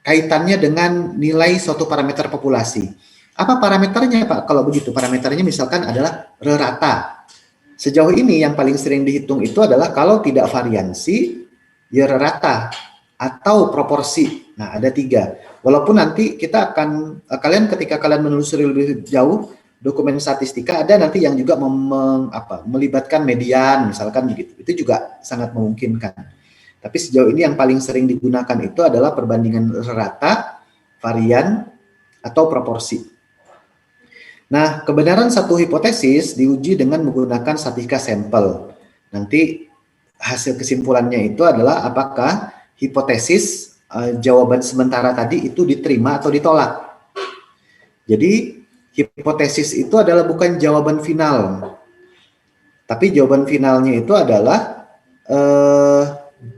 kaitannya dengan nilai suatu parameter populasi. Apa parameternya, Pak? Kalau begitu, parameternya misalkan adalah rata. Sejauh ini yang paling sering dihitung itu adalah kalau tidak variansi, ya rata atau proporsi. Nah, ada 3. Walaupun nanti kita akan, kalian ketika kalian menelusuri lebih jauh, dokumen statistika ada nanti yang juga melibatkan median, misalkan begitu. Itu juga sangat memungkinkan. Tapi sejauh ini yang paling sering digunakan itu adalah perbandingan rata, varian, atau proporsi. Nah, kebenaran satu hipotesis diuji dengan menggunakan statistika sampel. Nanti hasil kesimpulannya itu adalah apakah hipotesis jawaban sementara tadi itu diterima atau ditolak. Jadi, hipotesis itu adalah bukan jawaban final. Tapi jawaban finalnya itu adalah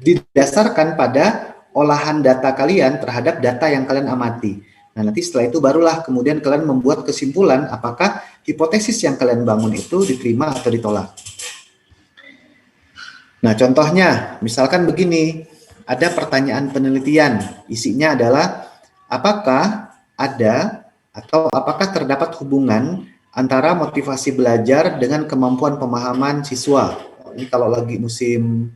didasarkan pada olahan data kalian terhadap data yang kalian amati. Nah, nanti setelah itu barulah kemudian kalian membuat kesimpulan apakah hipotesis yang kalian bangun itu diterima atau ditolak. Nah, contohnya, misalkan begini, ada pertanyaan penelitian, isinya adalah apakah ada atau apakah terdapat hubungan antara motivasi belajar dengan kemampuan pemahaman siswa. Ini kalau lagi musim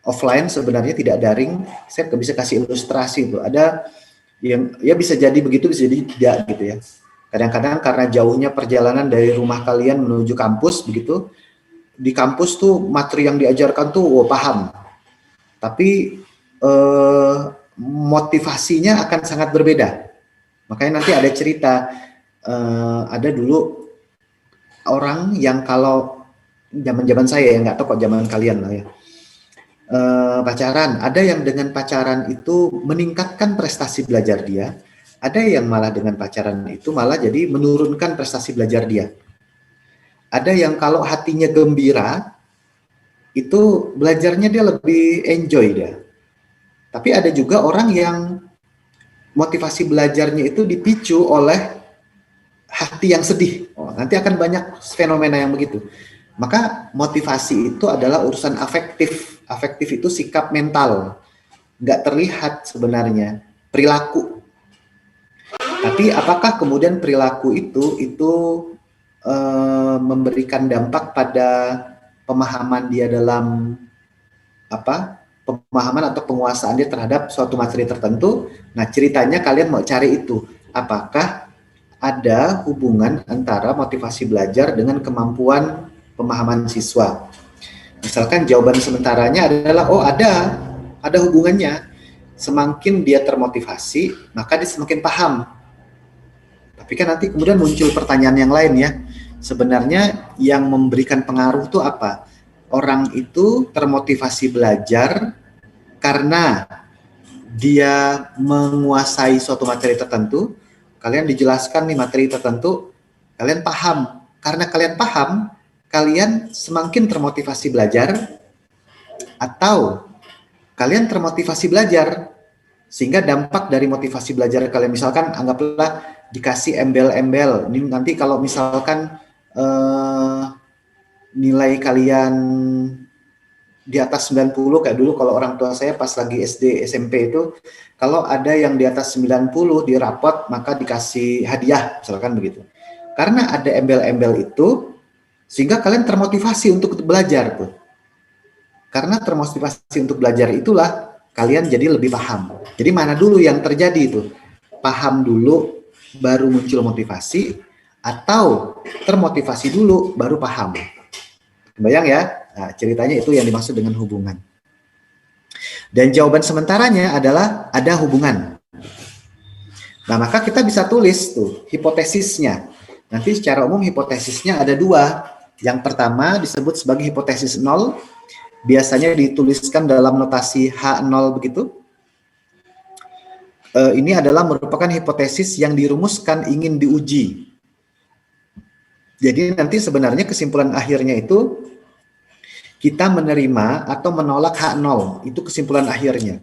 offline sebenarnya tidak daring, saya bisa kasih ilustrasi tuh. Ada yang ya bisa jadi begitu, bisa jadi tidak gitu ya. Kadang-kadang karena jauhnya perjalanan dari rumah kalian menuju kampus begitu, di kampus tuh materi yang diajarkan tuh paham. Tapi eh, motivasinya akan sangat berbeda. Makanya nanti ada cerita, ada dulu orang yang kalau zaman-zaman saya ya, nggak tahu kok zaman kalian lah ya, pacaran, ada yang dengan pacaran itu meningkatkan prestasi belajar dia, ada yang malah dengan pacaran itu malah jadi menurunkan prestasi belajar dia. Ada yang kalau hatinya gembira, itu belajarnya dia lebih enjoy dia. Tapi ada juga orang yang motivasi belajarnya itu dipicu oleh hati yang sedih. Oh, nanti akan banyak fenomena yang begitu. Maka motivasi itu adalah urusan afektif. Afektif itu sikap mental. Nggak terlihat sebenarnya. Perilaku. Tapi apakah kemudian perilaku itu memberikan dampak pada pemahaman dia dalam pemahaman atau penguasaan dia terhadap suatu materi tertentu? Nah, ceritanya kalian mau cari itu. Apakah ada hubungan antara motivasi belajar dengan kemampuan pemahaman siswa? Misalkan jawaban sementaranya adalah, oh ada hubungannya. Semakin dia termotivasi, maka dia semakin paham. Tapi kan nanti kemudian muncul pertanyaan yang lain ya. Sebenarnya yang memberikan pengaruh itu apa? Orang itu termotivasi belajar karena dia menguasai suatu materi tertentu. Kalian dijelaskan nih materi tertentu, kalian paham. Karena kalian paham, kalian semakin termotivasi belajar, atau kalian termotivasi belajar sehingga dampak dari motivasi belajar kalian, misalkan anggaplah dikasih embel-embel. Ini nanti kalau misalkan nilai kalian di atas 90, kayak dulu kalau orang tua saya pas lagi SD SMP itu, kalau ada yang di atas 90 di rapot maka dikasih hadiah, misalkan begitu. Karena ada embel-embel itu sehingga kalian termotivasi untuk belajar tuh. Karena termotivasi untuk belajar itulah kalian jadi lebih paham. Jadi mana dulu yang terjadi itu? Paham dulu baru muncul motivasi, atau termotivasi dulu baru paham? Bayang ya? Nah, ceritanya itu yang dimaksud dengan hubungan. Dan jawaban sementaranya adalah ada hubungan. Nah, maka kita bisa tulis tuh hipotesisnya. Nanti secara umum hipotesisnya ada dua. Yang pertama disebut sebagai hipotesis nol. Biasanya dituliskan dalam notasi H0 begitu. Ini adalah merupakan hipotesis yang dirumuskan ingin diuji. Jadi nanti sebenarnya kesimpulan akhirnya itu kita menerima atau menolak H0. Itu kesimpulan akhirnya.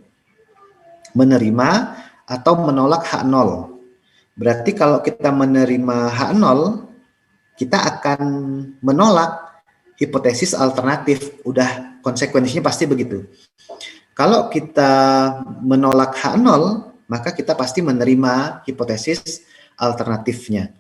Menerima atau menolak H0. Berarti kalau kita menerima H0, kita akan menolak hipotesis alternatif. Udah konsekuensinya pasti begitu. Kalau kita menolak H0, maka kita pasti menerima hipotesis alternatifnya.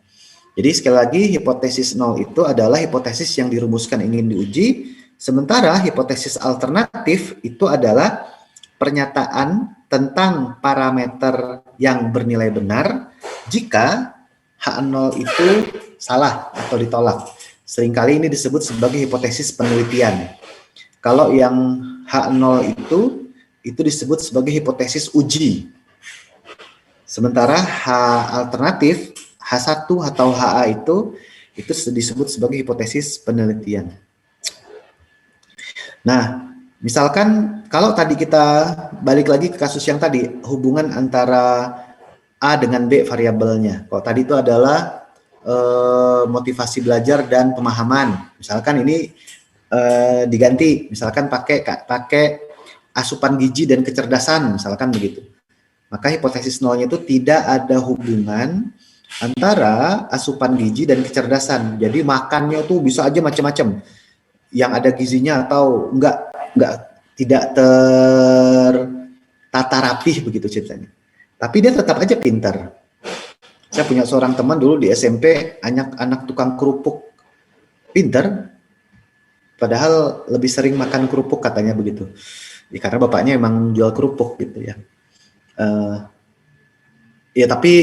Jadi sekali lagi hipotesis 0 itu adalah hipotesis yang dirumuskan ingin diuji, sementara hipotesis alternatif itu adalah pernyataan tentang parameter yang bernilai benar jika H0 itu salah atau ditolak. Seringkali ini disebut sebagai hipotesis penelitian. Kalau yang H0 itu disebut sebagai hipotesis uji. Sementara H alternatif, H1 atau HA itu disebut sebagai hipotesis penelitian. Nah, misalkan kalau tadi kita balik lagi ke kasus yang tadi, hubungan antara A dengan B variabelnya. Kalau tadi itu adalah motivasi belajar dan pemahaman. Misalkan ini diganti, misalkan pakai asupan gizi dan kecerdasan, misalkan begitu. Maka hipotesis nolnya itu tidak ada hubungan antara asupan gizi dan kecerdasan. Jadi makannya tuh bisa aja macam-macam, yang ada gizinya atau tidak tertata rapih begitu ceritanya. Tapi dia tetap aja pintar. Saya punya seorang teman dulu di SMP, anak tukang kerupuk, pintar, padahal lebih sering makan kerupuk katanya begitu. Ya, karena bapaknya emang jual kerupuk gitu ya. Ya tapi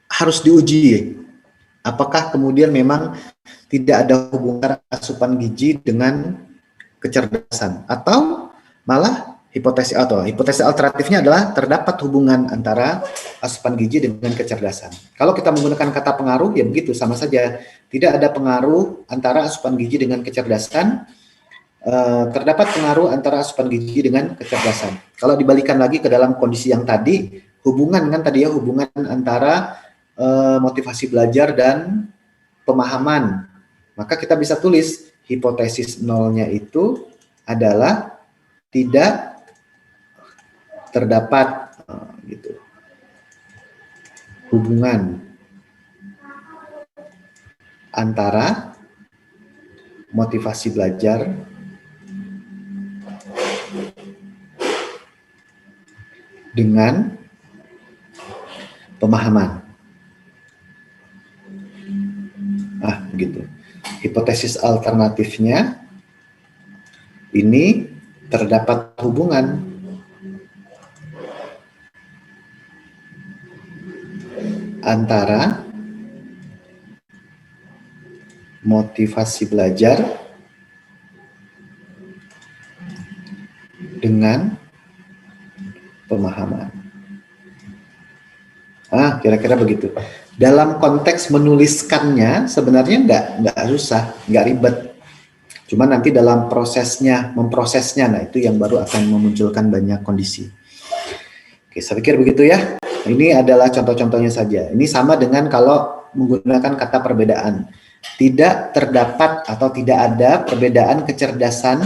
harus diuji. Apakah kemudian memang tidak ada hubungan asupan gizi dengan kecerdasan, atau malah hipotesis alternatifnya adalah terdapat hubungan antara asupan gizi dengan kecerdasan. Kalau kita menggunakan kata pengaruh, ya begitu, sama saja. Tidak ada pengaruh antara asupan gizi dengan kecerdasan. Terdapat pengaruh antara asupan gizi dengan kecerdasan. Kalau dibalikan lagi ke dalam kondisi yang tadi, hubungan antara motivasi belajar dan pemahaman. Maka kita bisa tulis hipotesis nolnya itu adalah tidak terdapat gitu hubungan antara motivasi belajar dengan pemahaman. Begitu. Hipotesis alternatifnya ini terdapat hubungan antara motivasi belajar dengan pemahaman. Kira-kira begitu. Dalam konteks menuliskannya sebenarnya nggak susah, nggak ribet. Cuma nanti dalam memprosesnya, nah itu yang baru akan memunculkan banyak kondisi. Oke, saya pikir begitu ya. Ini adalah contoh-contohnya saja. Ini sama dengan kalau menggunakan kata perbedaan. Tidak terdapat atau tidak ada perbedaan kecerdasan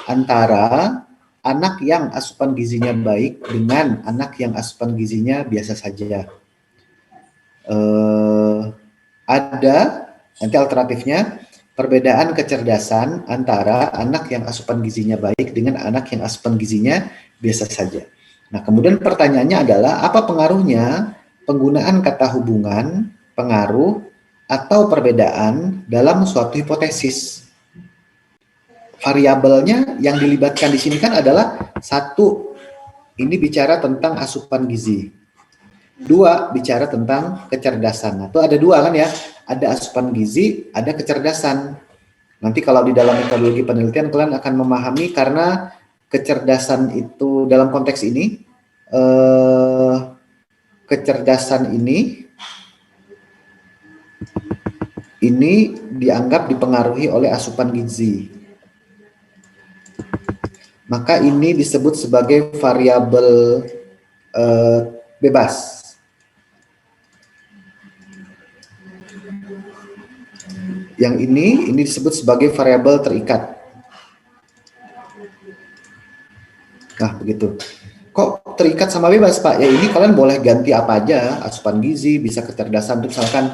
antara anak yang asupan gizinya baik dengan anak yang asupan gizinya biasa saja. Ada, nanti alternatifnya, perbedaan kecerdasan antara anak yang asupan gizinya baik dengan anak yang asupan gizinya biasa saja. Nah, kemudian pertanyaannya adalah apa pengaruhnya penggunaan kata hubungan, pengaruh, atau perbedaan dalam suatu hipotesis. Variabelnya yang dilibatkan di sini kan adalah satu, ini bicara tentang asupan gizi. Dua, bicara tentang kecerdasan. Nah, itu ada dua kan ya, ada asupan gizi, ada kecerdasan. Nanti kalau di dalam metodologi penelitian kalian akan memahami karena kecerdasan itu dalam konteks ini, kecerdasan ini dianggap dipengaruhi oleh asupan gizi. Maka ini disebut sebagai variabel bebas. Yang ini disebut sebagai variabel terikat. Nah, begitu. Kok terikat sama bebas, Pak? Ya ini kalian boleh ganti apa aja, asupan gizi, bisa kecerdasan, misalkan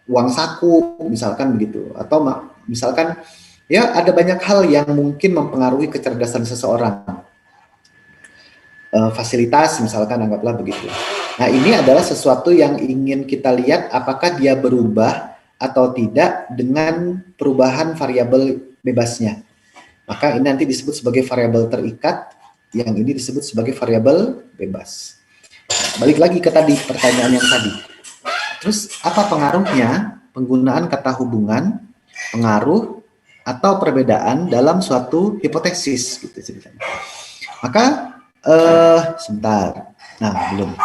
uang saku, misalkan begitu. Atau misalkan ya ada banyak hal yang mungkin mempengaruhi kecerdasan seseorang. Fasilitas misalkan, anggaplah begitu. Nah, ini adalah sesuatu yang ingin kita lihat apakah dia berubah atau tidak dengan perubahan variabel bebasnya. Maka ini nanti disebut sebagai variabel terikat, yang ini disebut sebagai variabel bebas. Balik lagi ke tadi, pertanyaan yang tadi. Terus apa pengaruhnya penggunaan kata hubungan, pengaruh, atau perbedaan dalam suatu hipotesis gitu ceritanya. Maka sebentar. Nah, belum.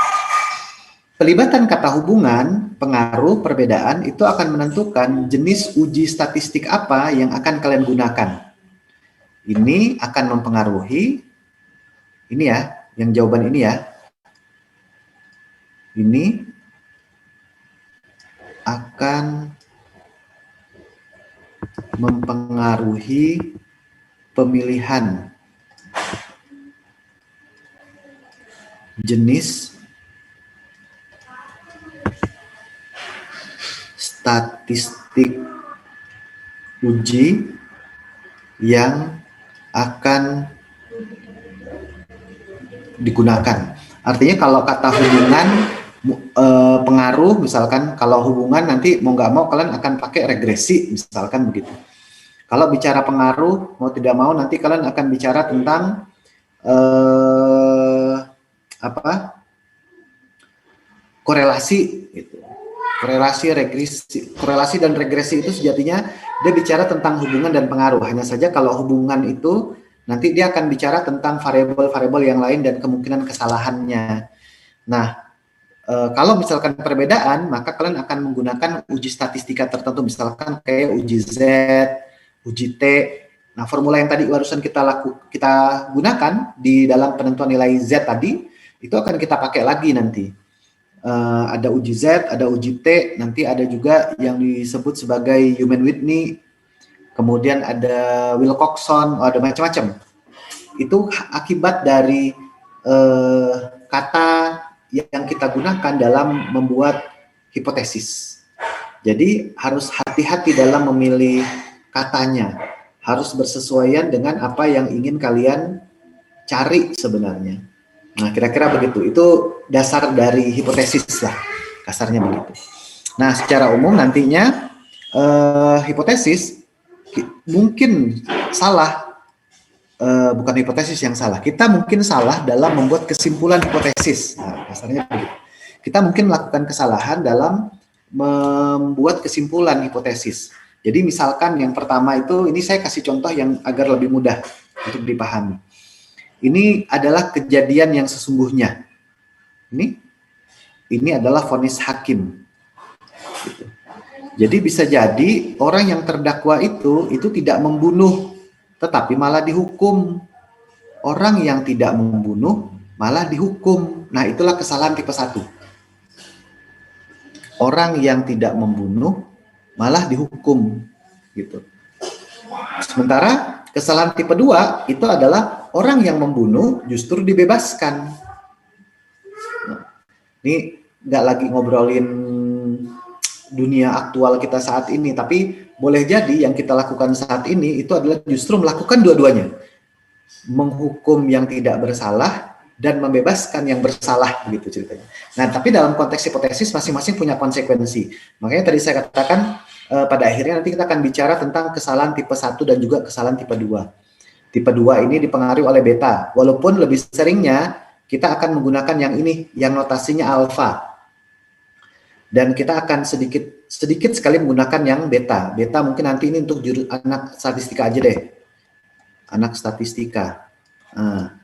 Pelibatan kata hubungan, pengaruh, perbedaan itu akan menentukan jenis uji statistik apa yang akan kalian gunakan. Ini akan mempengaruhi ini ya, yang jawaban ini ya. Ini akan mempengaruhi pemilihan jenis statistik uji yang akan digunakan. Artinya kalau kata hubungan, pengaruh, misalkan kalau hubungan nanti mau nggak mau kalian akan pakai regresi, misalkan begitu. Kalau bicara pengaruh, mau tidak mau nanti kalian akan bicara tentang korelasi gitu. Korelasi dan regresi itu sejatinya dia bicara tentang hubungan dan pengaruh. Hanya saja kalau hubungan itu nanti dia akan bicara tentang variabel-variabel yang lain dan kemungkinan kesalahannya. Nah, kalau misalkan perbedaan, maka kalian akan menggunakan uji statistika tertentu, misalkan kayak uji Z, uji T. Nah, formula yang tadi barusan kita gunakan di dalam penentuan nilai Z tadi, itu akan kita pakai lagi nanti. Ada uji Z, ada uji T, nanti ada juga yang disebut sebagai Human-Whitney, kemudian ada Wilcoxon, ada macam-macam. Itu akibat dari kata yang kita gunakan dalam membuat hipotesis. Jadi harus hati-hati dalam memilih katanya. Harus bersesuaian dengan apa yang ingin kalian cari sebenarnya. Nah, kira-kira begitu. Itu dasar dari hipotesis lah, kasarnya begitu. Nah, secara umum nantinya hipotesis mungkin salah, bukan hipotesis yang salah. Kita mungkin salah dalam membuat kesimpulan hipotesis. Nah, kasarnya begitu. Kita mungkin melakukan kesalahan dalam membuat kesimpulan hipotesis. Jadi misalkan yang pertama itu, ini saya kasih contoh yang agar lebih mudah untuk dipahami. Ini adalah kejadian yang sesungguhnya. Ini adalah vonis hakim. Gitu. Jadi bisa jadi orang yang terdakwa itu tidak membunuh, tetapi malah dihukum. Orang yang tidak membunuh malah dihukum. Nah, itulah kesalahan tipe 1. Orang yang tidak membunuh malah dihukum, gitu. Sementara kesalahan tipe 2 itu adalah orang yang membunuh justru dibebaskan. Nah, ini nggak lagi ngobrolin dunia aktual kita saat ini, tapi boleh jadi yang kita lakukan saat ini itu adalah justru melakukan dua-duanya. Menghukum yang tidak bersalah dan membebaskan yang bersalah, begitu ceritanya. Nah, tapi dalam konteks hipotesis masing-masing punya konsekuensi. Makanya tadi saya katakan pada akhirnya nanti kita akan bicara tentang kesalahan tipe 1 dan juga kesalahan tipe 2. Tipe 2 ini dipengaruhi oleh beta, walaupun lebih seringnya kita akan menggunakan yang ini, yang notasinya alfa. Dan kita akan sedikit sekali menggunakan yang beta. Beta mungkin nanti ini untuk anak statistika aja deh. Anak statistika. Nah,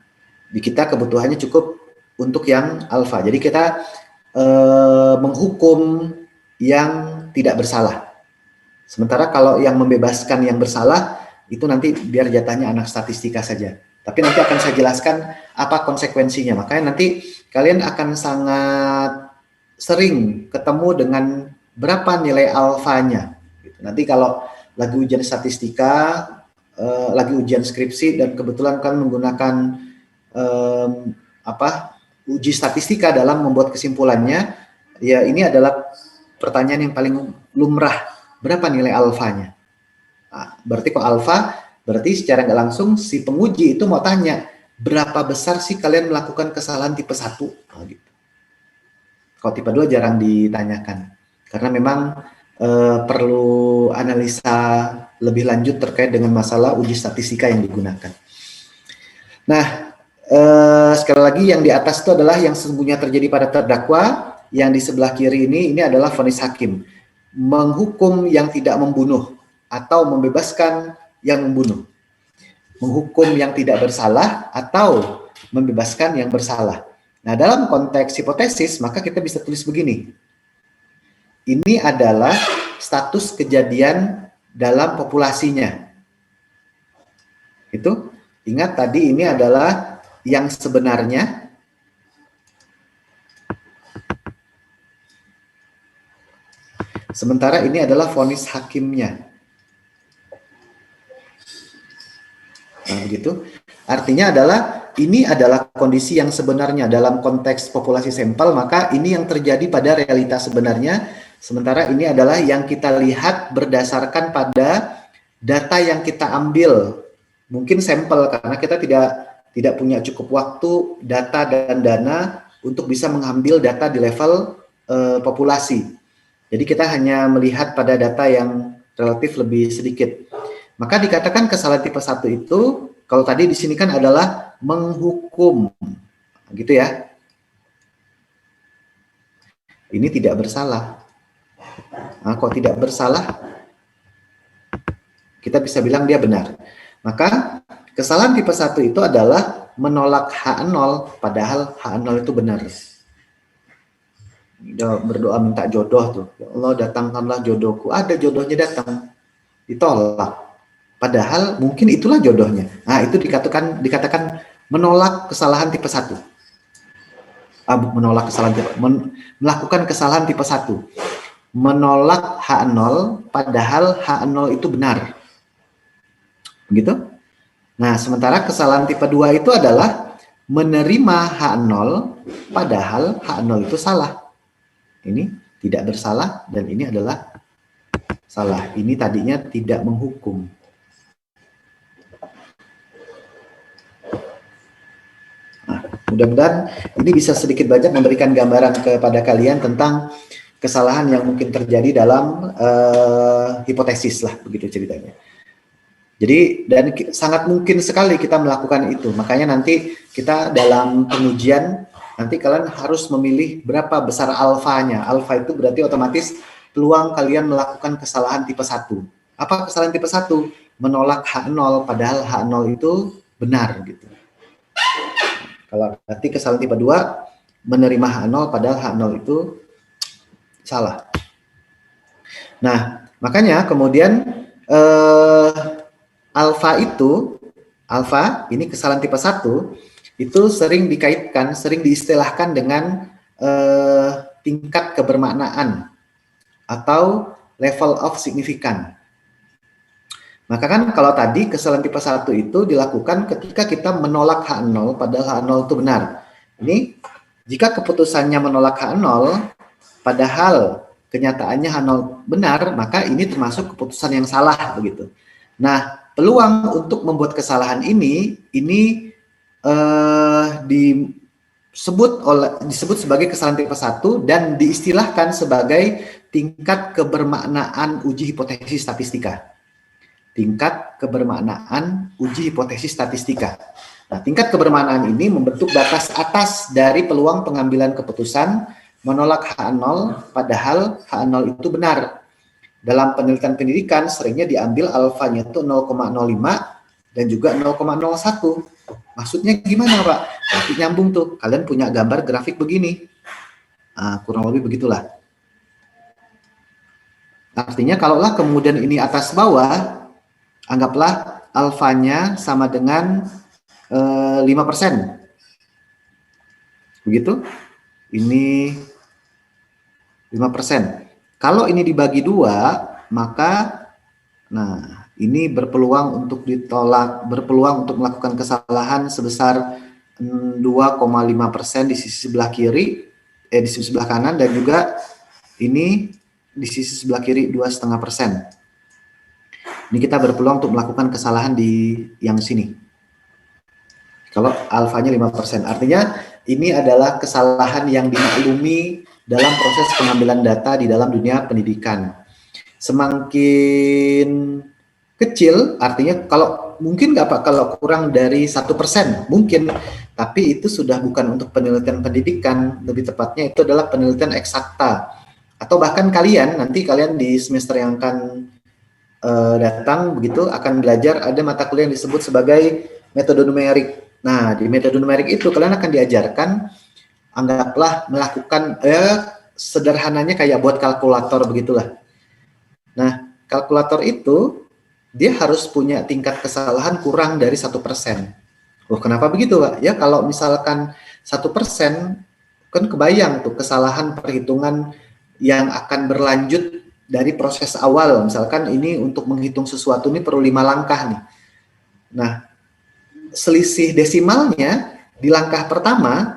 di kita kebutuhannya cukup untuk yang alfa. Jadi kita menghukum yang tidak bersalah. Sementara kalau yang membebaskan yang bersalah, itu nanti biar jatahnya anak statistika saja. Tapi nanti akan saya jelaskan apa konsekuensinya. Makanya nanti kalian akan sangat sering ketemu dengan berapa nilai alfanya. Nanti kalau lagi ujian statistika, lagi ujian skripsi, dan kebetulan kalian menggunakan uji statistika dalam membuat kesimpulannya, ya ini adalah pertanyaan yang paling lumrah. Berapa nilai alfanya? Nah, berarti kok alfa, berarti secara nggak langsung si penguji itu mau tanya, berapa besar sih kalian melakukan kesalahan tipe 1? Oh, gitu. Kalau tipe 2 jarang ditanyakan. Karena memang perlu analisa lebih lanjut terkait dengan masalah uji statistika yang digunakan. Nah, sekali lagi yang di atas itu adalah yang sesungguhnya terjadi pada terdakwa, yang di sebelah kiri ini adalah vonis hakim. Menghukum yang tidak membunuh atau membebaskan yang membunuh. Menghukum yang tidak bersalah atau membebaskan yang bersalah. Nah, dalam konteks hipotesis, maka kita bisa tulis begini. Ini adalah status kejadian dalam populasinya. Itu, ingat tadi ini adalah yang sebenarnya. Sementara ini adalah vonis hakimnya. Nah, begitu. Artinya adalah ini adalah kondisi yang sebenarnya dalam konteks populasi sampel, maka ini yang terjadi pada realitas sebenarnya. Sementara ini adalah yang kita lihat berdasarkan pada data yang kita ambil. Mungkin sampel karena kita tidak punya cukup waktu, data dan dana untuk bisa mengambil data di level populasi. Jadi kita hanya melihat pada data yang relatif lebih sedikit. Maka dikatakan kesalahan tipe 1 itu, kalau tadi di sini kan adalah menghukum. Gitu ya. Ini tidak bersalah. Nah, kok tidak bersalah? Kita bisa bilang dia benar. Maka Kesalahan tipe 1 itu adalah menolak H0 padahal H0 itu benar. Dia berdoa minta jodoh tuh. Ya Allah, datangkanlah jodohku. Ada jodohnya datang. Ditolak. Padahal mungkin itulah jodohnya. Nah, itu dikatakan menolak kesalahan tipe 1. Melakukan kesalahan tipe 1. Menolak H0 padahal H0 itu benar. Begitu? Nah, sementara kesalahan tipe 2 itu adalah menerima H0 padahal H0 itu salah. Ini tidak bersalah dan ini adalah salah. Ini tadinya tidak menghukum. Nah, mudah-mudahan ini bisa sedikit banyak memberikan gambaran kepada kalian tentang kesalahan yang mungkin terjadi dalam hipotesis lah, begitu ceritanya. Jadi, dan sangat mungkin sekali kita melakukan itu. Makanya nanti kita dalam pengujian, nanti kalian harus memilih berapa besar alfanya. Alfa itu berarti otomatis peluang kalian melakukan kesalahan tipe 1. Apa kesalahan tipe 1? Menolak H0 padahal H0 itu benar gitu. Kalau nanti kesalahan tipe 2, menerima H0 padahal H0 itu salah. Nah, makanya kemudian alfa ini kesalahan tipe 1 itu sering dikaitkan, sering diistilahkan dengan tingkat kebermaknaan atau level of significant. Maka kan kalau tadi kesalahan tipe 1 itu dilakukan ketika kita menolak H0 padahal H0 itu benar. Ini jika keputusannya menolak H0 padahal kenyataannya H0 benar, maka ini termasuk keputusan yang salah begitu. Nah, peluang untuk membuat kesalahan ini disebut sebagai kesalahan tipe 1 dan diistilahkan sebagai tingkat kebermaknaan uji hipotesis statistika. Tingkat kebermaknaan uji hipotesis statistika. Nah, tingkat kebermaknaan ini membentuk batas atas dari peluang pengambilan keputusan menolak H0 padahal H0 itu benar. Dalam penelitian pendidikan seringnya diambil alfanya itu 0,05 dan juga 0,01. Maksudnya gimana, Pak? Tapi nyambung tuh. Kalian punya gambar grafik begini. Kurang lebih begitulah. Artinya kalaulah kemudian ini atas bawah, anggaplah alfanya sama dengan 5%. Begitu? Ini 5%. Kalau ini dibagi 2, maka nah ini berpeluang untuk ditolak, berpeluang untuk melakukan kesalahan sebesar 2,5% di sisi sebelah kiri, di sisi sebelah kanan, dan juga ini di sisi sebelah kiri 2,5%. Ini kita berpeluang untuk melakukan kesalahan di yang sini. Kalau alfanya 5%, artinya ini adalah kesalahan yang dimaklumi dalam proses pengambilan data di dalam dunia pendidikan. Semakin kecil, artinya kalau mungkin nggak Pak, kalau kurang dari 1% mungkin, tapi itu sudah bukan untuk penelitian pendidikan, lebih tepatnya itu adalah penelitian eksakta. Atau bahkan nanti kalian di semester yang akan datang begitu akan belajar ada mata kuliah yang disebut sebagai metode numerik. Nah, di metode numerik itu kalian akan diajarkan, anggaplah melakukan sederhananya kayak buat kalkulator begitulah. Nah, kalkulator itu dia harus punya tingkat kesalahan kurang dari 1%. Loh, kenapa begitu, Pak? Ya, kalau misalkan 1%, kan kebayang tuh kesalahan perhitungan yang akan berlanjut dari proses awal. Misalkan ini untuk menghitung sesuatu ini perlu 5 langkah nih. Nah, selisih desimalnya di langkah pertama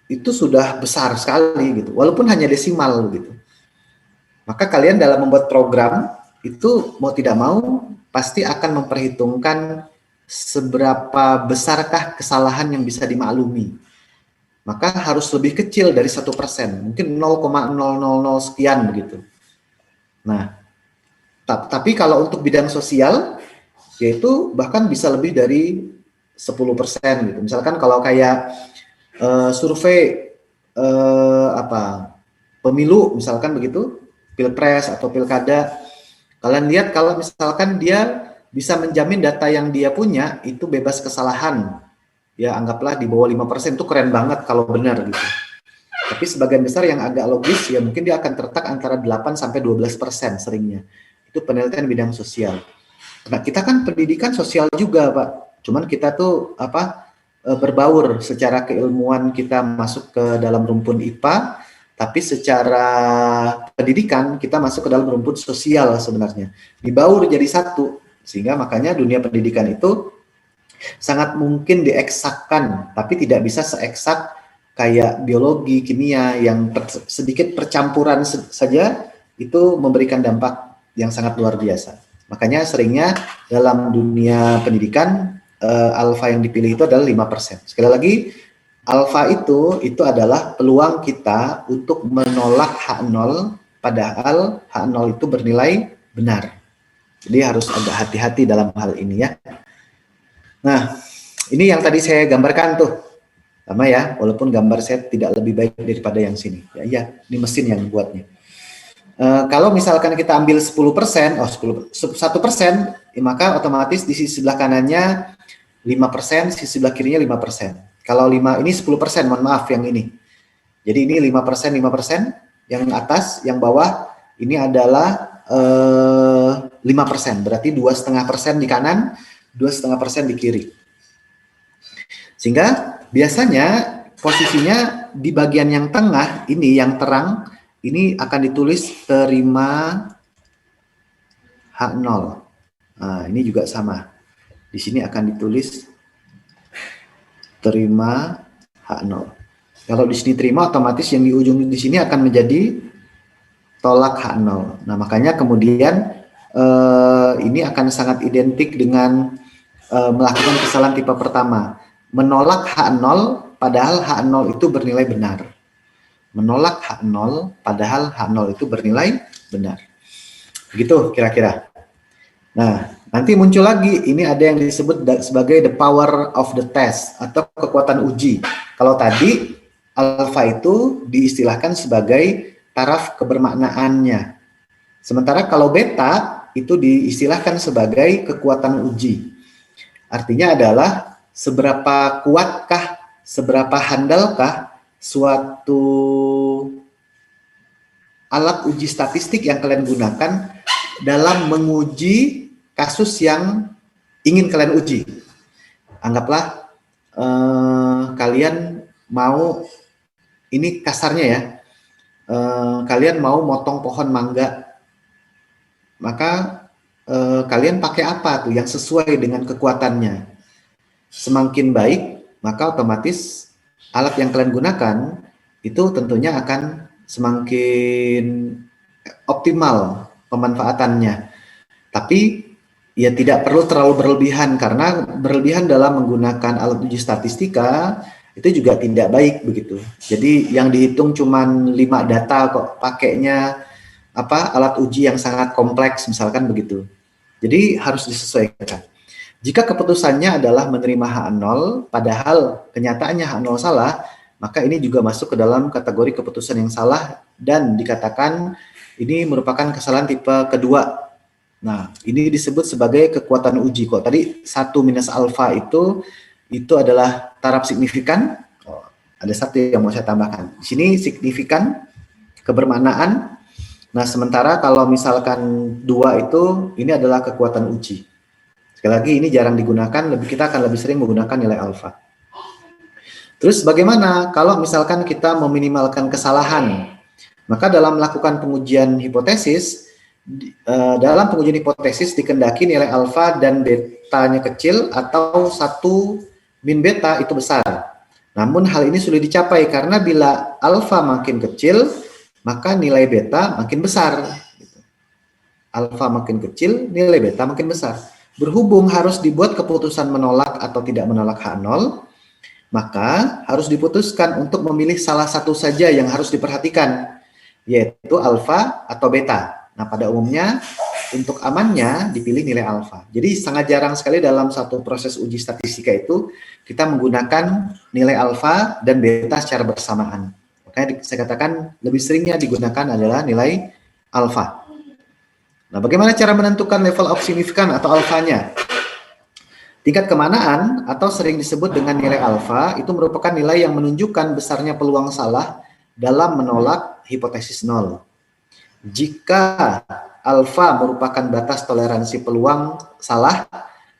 itu sudah besar sekali gitu, walaupun hanya desimal gitu. Maka kalian dalam membuat program itu mau tidak mau pasti akan memperhitungkan seberapa besarkah kesalahan yang bisa dimaklumi. Maka harus lebih kecil dari 1%, mungkin 0,000 sekian begitu. Nah, tapi kalau untuk bidang sosial, yaitu bahkan bisa lebih dari 10% gitu. Misalkan kalau kayak survei pemilu misalkan begitu, pilpres atau pilkada, kalian lihat kalau misalkan dia bisa menjamin data yang dia punya itu bebas kesalahan. Ya, anggaplah di bawah 5% itu keren banget kalau benar gitu. Tapi sebagian besar yang agak logis, ya mungkin dia akan terletak antara 8-12% seringnya. Itu penelitian bidang sosial. Nah, kita kan pendidikan sosial juga, Pak. Cuman kita tuh berbaur secara keilmuan, kita masuk ke dalam rumpun IPA, tapi secara pendidikan kita masuk ke dalam rumpun sosial sebenarnya. Dibaur jadi satu, sehingga makanya dunia pendidikan itu sangat mungkin dieksakkan, tapi tidak bisa seeksak kayak biologi, kimia yang sedikit percampuran saja itu memberikan dampak yang sangat luar biasa. Makanya seringnya dalam dunia pendidikan alfa yang dipilih itu adalah 5%. Sekali lagi, alfa itu adalah peluang kita untuk menolak H0 padahal H0 itu bernilai benar. Jadi harus agak hati-hati dalam hal ini ya. Nah, ini yang tadi saya gambarkan tuh. Sama ya, walaupun gambar saya tidak lebih baik daripada yang sini. Ya, ini mesin yang buatnya. Kalau misalkan kita ambil 10%, 1%, maka otomatis di sisi sebelah kanannya 5%, sisi sebelah kirinya 5%. Kalau 5 ini 10%, mohon maaf yang ini. Jadi ini 5%, 5%, yang atas, yang bawah ini adalah 5%. Berarti 2,5% di kanan, 2,5% di kiri. Sehingga biasanya posisinya di bagian yang tengah ini yang terang ini akan ditulis terima H0. Nah, ini juga sama. Di sini akan ditulis terima H0. Kalau di sini terima, otomatis yang di ujung di sini akan menjadi tolak H0. Nah, makanya kemudian ini akan sangat identik dengan melakukan kesalahan tipe pertama. Menolak H0 padahal H0 itu bernilai benar. Menolak H0 padahal H0 itu bernilai benar. Begitu kira-kira. Nah, nanti muncul lagi, ini ada yang disebut sebagai the power of the test atau kekuatan uji. Kalau tadi alfa itu diistilahkan sebagai taraf kebermaknaannya. Sementara kalau beta itu diistilahkan sebagai kekuatan uji. Artinya adalah seberapa kuatkah, seberapa handalkah suatu alat uji statistik yang kalian gunakan dalam menguji kasus yang ingin kalian uji. Anggaplah kalian mau, ini kasarnya ya, kalian mau motong pohon mangga, maka kalian pakai apa tuh yang sesuai dengan kekuatannya. Semakin baik, maka otomatis alat yang kalian gunakan itu tentunya akan semakin optimal pemanfaatannya. Tapi ya tidak perlu terlalu berlebihan, karena berlebihan dalam menggunakan alat uji statistika itu juga tidak baik begitu. Jadi yang dihitung cuma 5 data kok, pakainya alat uji yang sangat kompleks misalkan begitu. Jadi harus disesuaikan. Jika keputusannya adalah menerima H0 padahal kenyataannya H0 salah, maka ini juga masuk ke dalam kategori keputusan yang salah dan dikatakan ini merupakan kesalahan tipe kedua. Nah, ini disebut sebagai kekuatan uji. Kok tadi 1 minus alfa itu adalah taraf signifikan. Ada satu yang mau saya tambahkan. Di sini signifikan, kebermaknaan. Nah, sementara kalau misalkan 2 itu, ini adalah kekuatan uji. Sekali lagi ini jarang digunakan, kita akan lebih sering menggunakan nilai alfa. Terus bagaimana kalau misalkan kita meminimalkan kesalahan? Maka dalam melakukan pengujian hipotesis, dalam pengujian hipotesis dikendaki nilai alfa dan betanya kecil atau 1 min beta itu besar. Namun hal ini sulit dicapai karena bila alfa makin kecil, maka nilai beta makin besar. Alfa makin kecil, nilai beta makin besar. Berhubung harus dibuat keputusan menolak atau tidak menolak H0, maka harus diputuskan untuk memilih salah satu saja yang harus diperhatikan, yaitu alfa atau beta. Nah, pada umumnya untuk amannya dipilih nilai alfa. Jadi sangat jarang sekali dalam satu proses uji statistika itu kita menggunakan nilai alfa dan beta secara bersamaan. Makanya saya katakan lebih seringnya digunakan adalah nilai alfa. Nah, bagaimana cara menentukan level of significant atau alfanya? Tingkat kemanaan atau sering disebut dengan nilai alfa itu merupakan nilai yang menunjukkan besarnya peluang salah dalam menolak hipotesis nol. Jika alfa merupakan batas toleransi peluang salah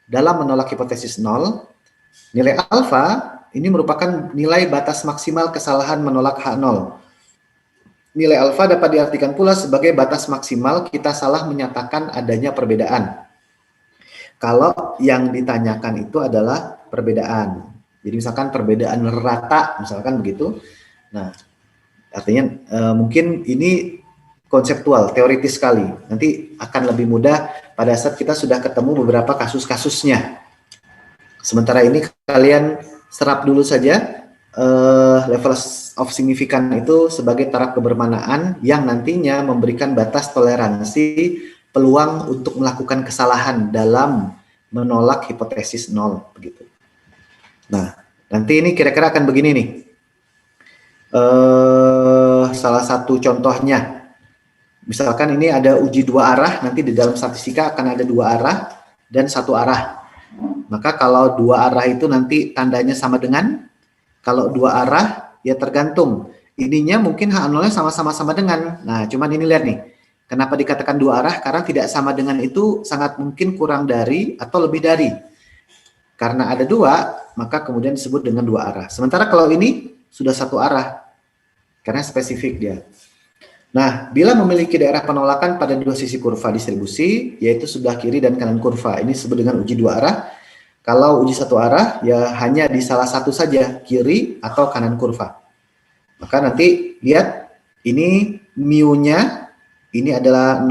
dalam menolak hipotesis nol, nilai alfa ini merupakan nilai batas maksimal kesalahan menolak H0. Nilai alfa dapat diartikan pula sebagai batas maksimal kita salah menyatakan adanya perbedaan. Kalau yang ditanyakan itu adalah perbedaan. Jadi misalkan perbedaan rata, misalkan begitu. Nah, artinya mungkin ini konseptual, teoritis sekali. Nanti akan lebih mudah pada saat kita sudah ketemu beberapa kasus-kasusnya. Sementara ini kalian serap dulu saja level of significant itu sebagai taraf kebermanaan yang nantinya memberikan batas toleransi peluang untuk melakukan kesalahan dalam menolak hipotesis nol begitu. Nah, nanti ini kira-kira akan begini nih. Salah satu contohnya, misalkan ini ada uji dua arah, nanti di dalam statistika akan ada dua arah dan satu arah. Maka kalau dua arah itu nanti tandanya sama dengan, kalau dua arah ya tergantung. Ininya mungkin H0-nya sama-sama dengan. Nah, cuman ini lihat nih. Kenapa dikatakan dua arah? Karena tidak sama dengan itu sangat mungkin kurang dari atau lebih dari. Karena ada dua, maka kemudian disebut dengan dua arah. Sementara kalau ini sudah satu arah, karena spesifik dia. Nah, bila memiliki daerah penolakan pada dua sisi kurva distribusi, yaitu sebelah kiri dan kanan kurva, ini disebut dengan uji dua arah. Kalau uji satu arah, ya hanya di salah satu saja, kiri atau kanan kurva. Maka nanti lihat, ini mu-nya, ini adalah 0,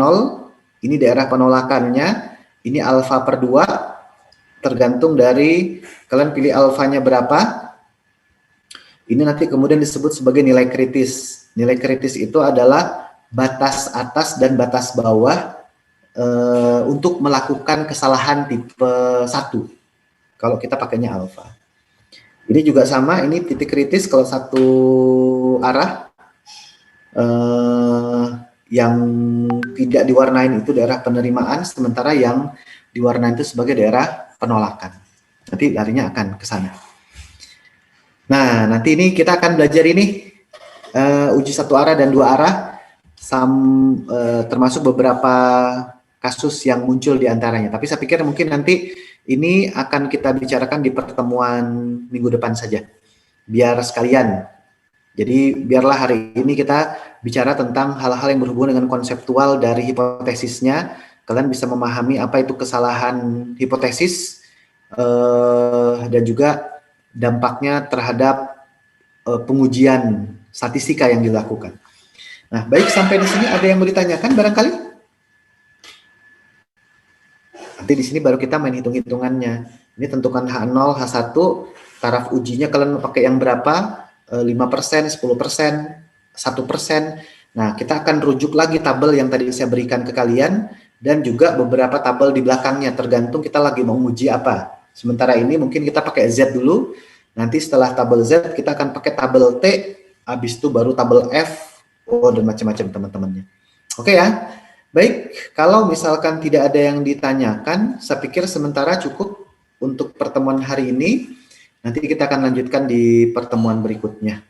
ini daerah penolakannya, ini alfa per 2, tergantung dari kalian pilih alfanya berapa. Ini nanti kemudian disebut sebagai nilai kritis. Nilai kritis itu adalah batas atas dan batas bawah untuk melakukan kesalahan tipe 1. Kalau kita pakainya alfa. Ini juga sama, ini titik kritis kalau satu arah. Yang tidak diwarnain itu daerah penerimaan, sementara yang diwarnain itu sebagai daerah penolakan. Nanti larinya akan ke sana. Nah, nanti ini kita akan belajar ini uji satu arah dan dua arah, termasuk beberapa kasus yang muncul di antaranya. Tapi saya pikir mungkin nanti ini akan kita bicarakan di pertemuan minggu depan saja, biar sekalian. Jadi biarlah hari ini kita bicara tentang hal-hal yang berhubungan dengan konseptual dari hipotesisnya. Kalian bisa memahami apa itu kesalahan hipotesis dan juga dampaknya terhadap pengujian statistika yang dilakukan. Nah, baik, sampai di sini ada yang mau ditanyakan barangkali? Nanti di sini baru kita main hitung-hitungannya. Ini tentukan H0, H1, taraf ujinya kalian pakai yang berapa? 5%, 10%, 1%. Nah, kita akan rujuk lagi tabel yang tadi saya berikan ke kalian dan juga beberapa tabel di belakangnya, tergantung kita lagi mau uji apa. Sementara ini mungkin kita pakai Z dulu, nanti setelah tabel Z kita akan pakai tabel T, habis itu baru tabel F, dan macam-macam teman-temannya. Oke ya, baik, kalau misalkan tidak ada yang ditanyakan, saya pikir sementara cukup untuk pertemuan hari ini. Nanti kita akan lanjutkan di pertemuan berikutnya.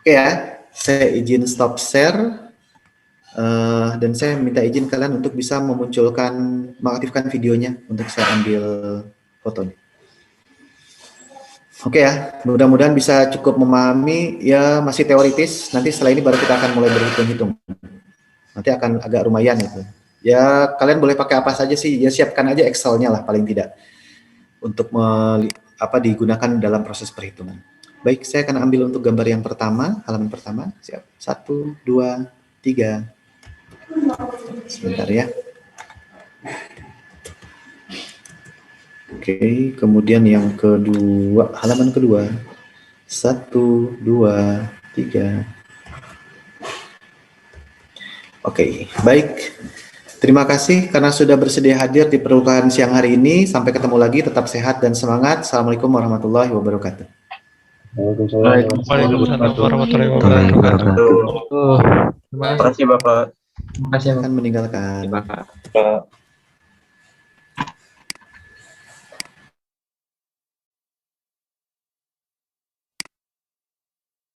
Oke ya, saya izin stop share dan saya minta izin kalian untuk bisa mengaktifkan videonya untuk saya ambil fotonya. Oke ya, mudah-mudahan bisa cukup memahami, ya masih teoritis, nanti setelah ini baru kita akan mulai berhitung-hitung. Nanti akan agak lumayan itu. Ya kalian boleh pakai apa saja sih, ya siapkan aja Excel-nya lah paling tidak. Untuk digunakan dalam proses perhitungan. Baik, saya akan ambil untuk gambar yang pertama, halaman pertama. Siap. 1, 2, 3. Sebentar ya. Oke, kemudian yang kedua, halaman kedua. 1, 2, 3. Oke, baik. Terima kasih karena sudah bersedia hadir di perlukan siang hari ini. Sampai ketemu lagi, tetap sehat dan semangat. Assalamualaikum warahmatullahi wabarakatuh. Waalaikumsalam warahmatullahi wabarakatuh. Terima kasih Bapak. Terima kasih, Bang. Kan meninggalkan. Pak.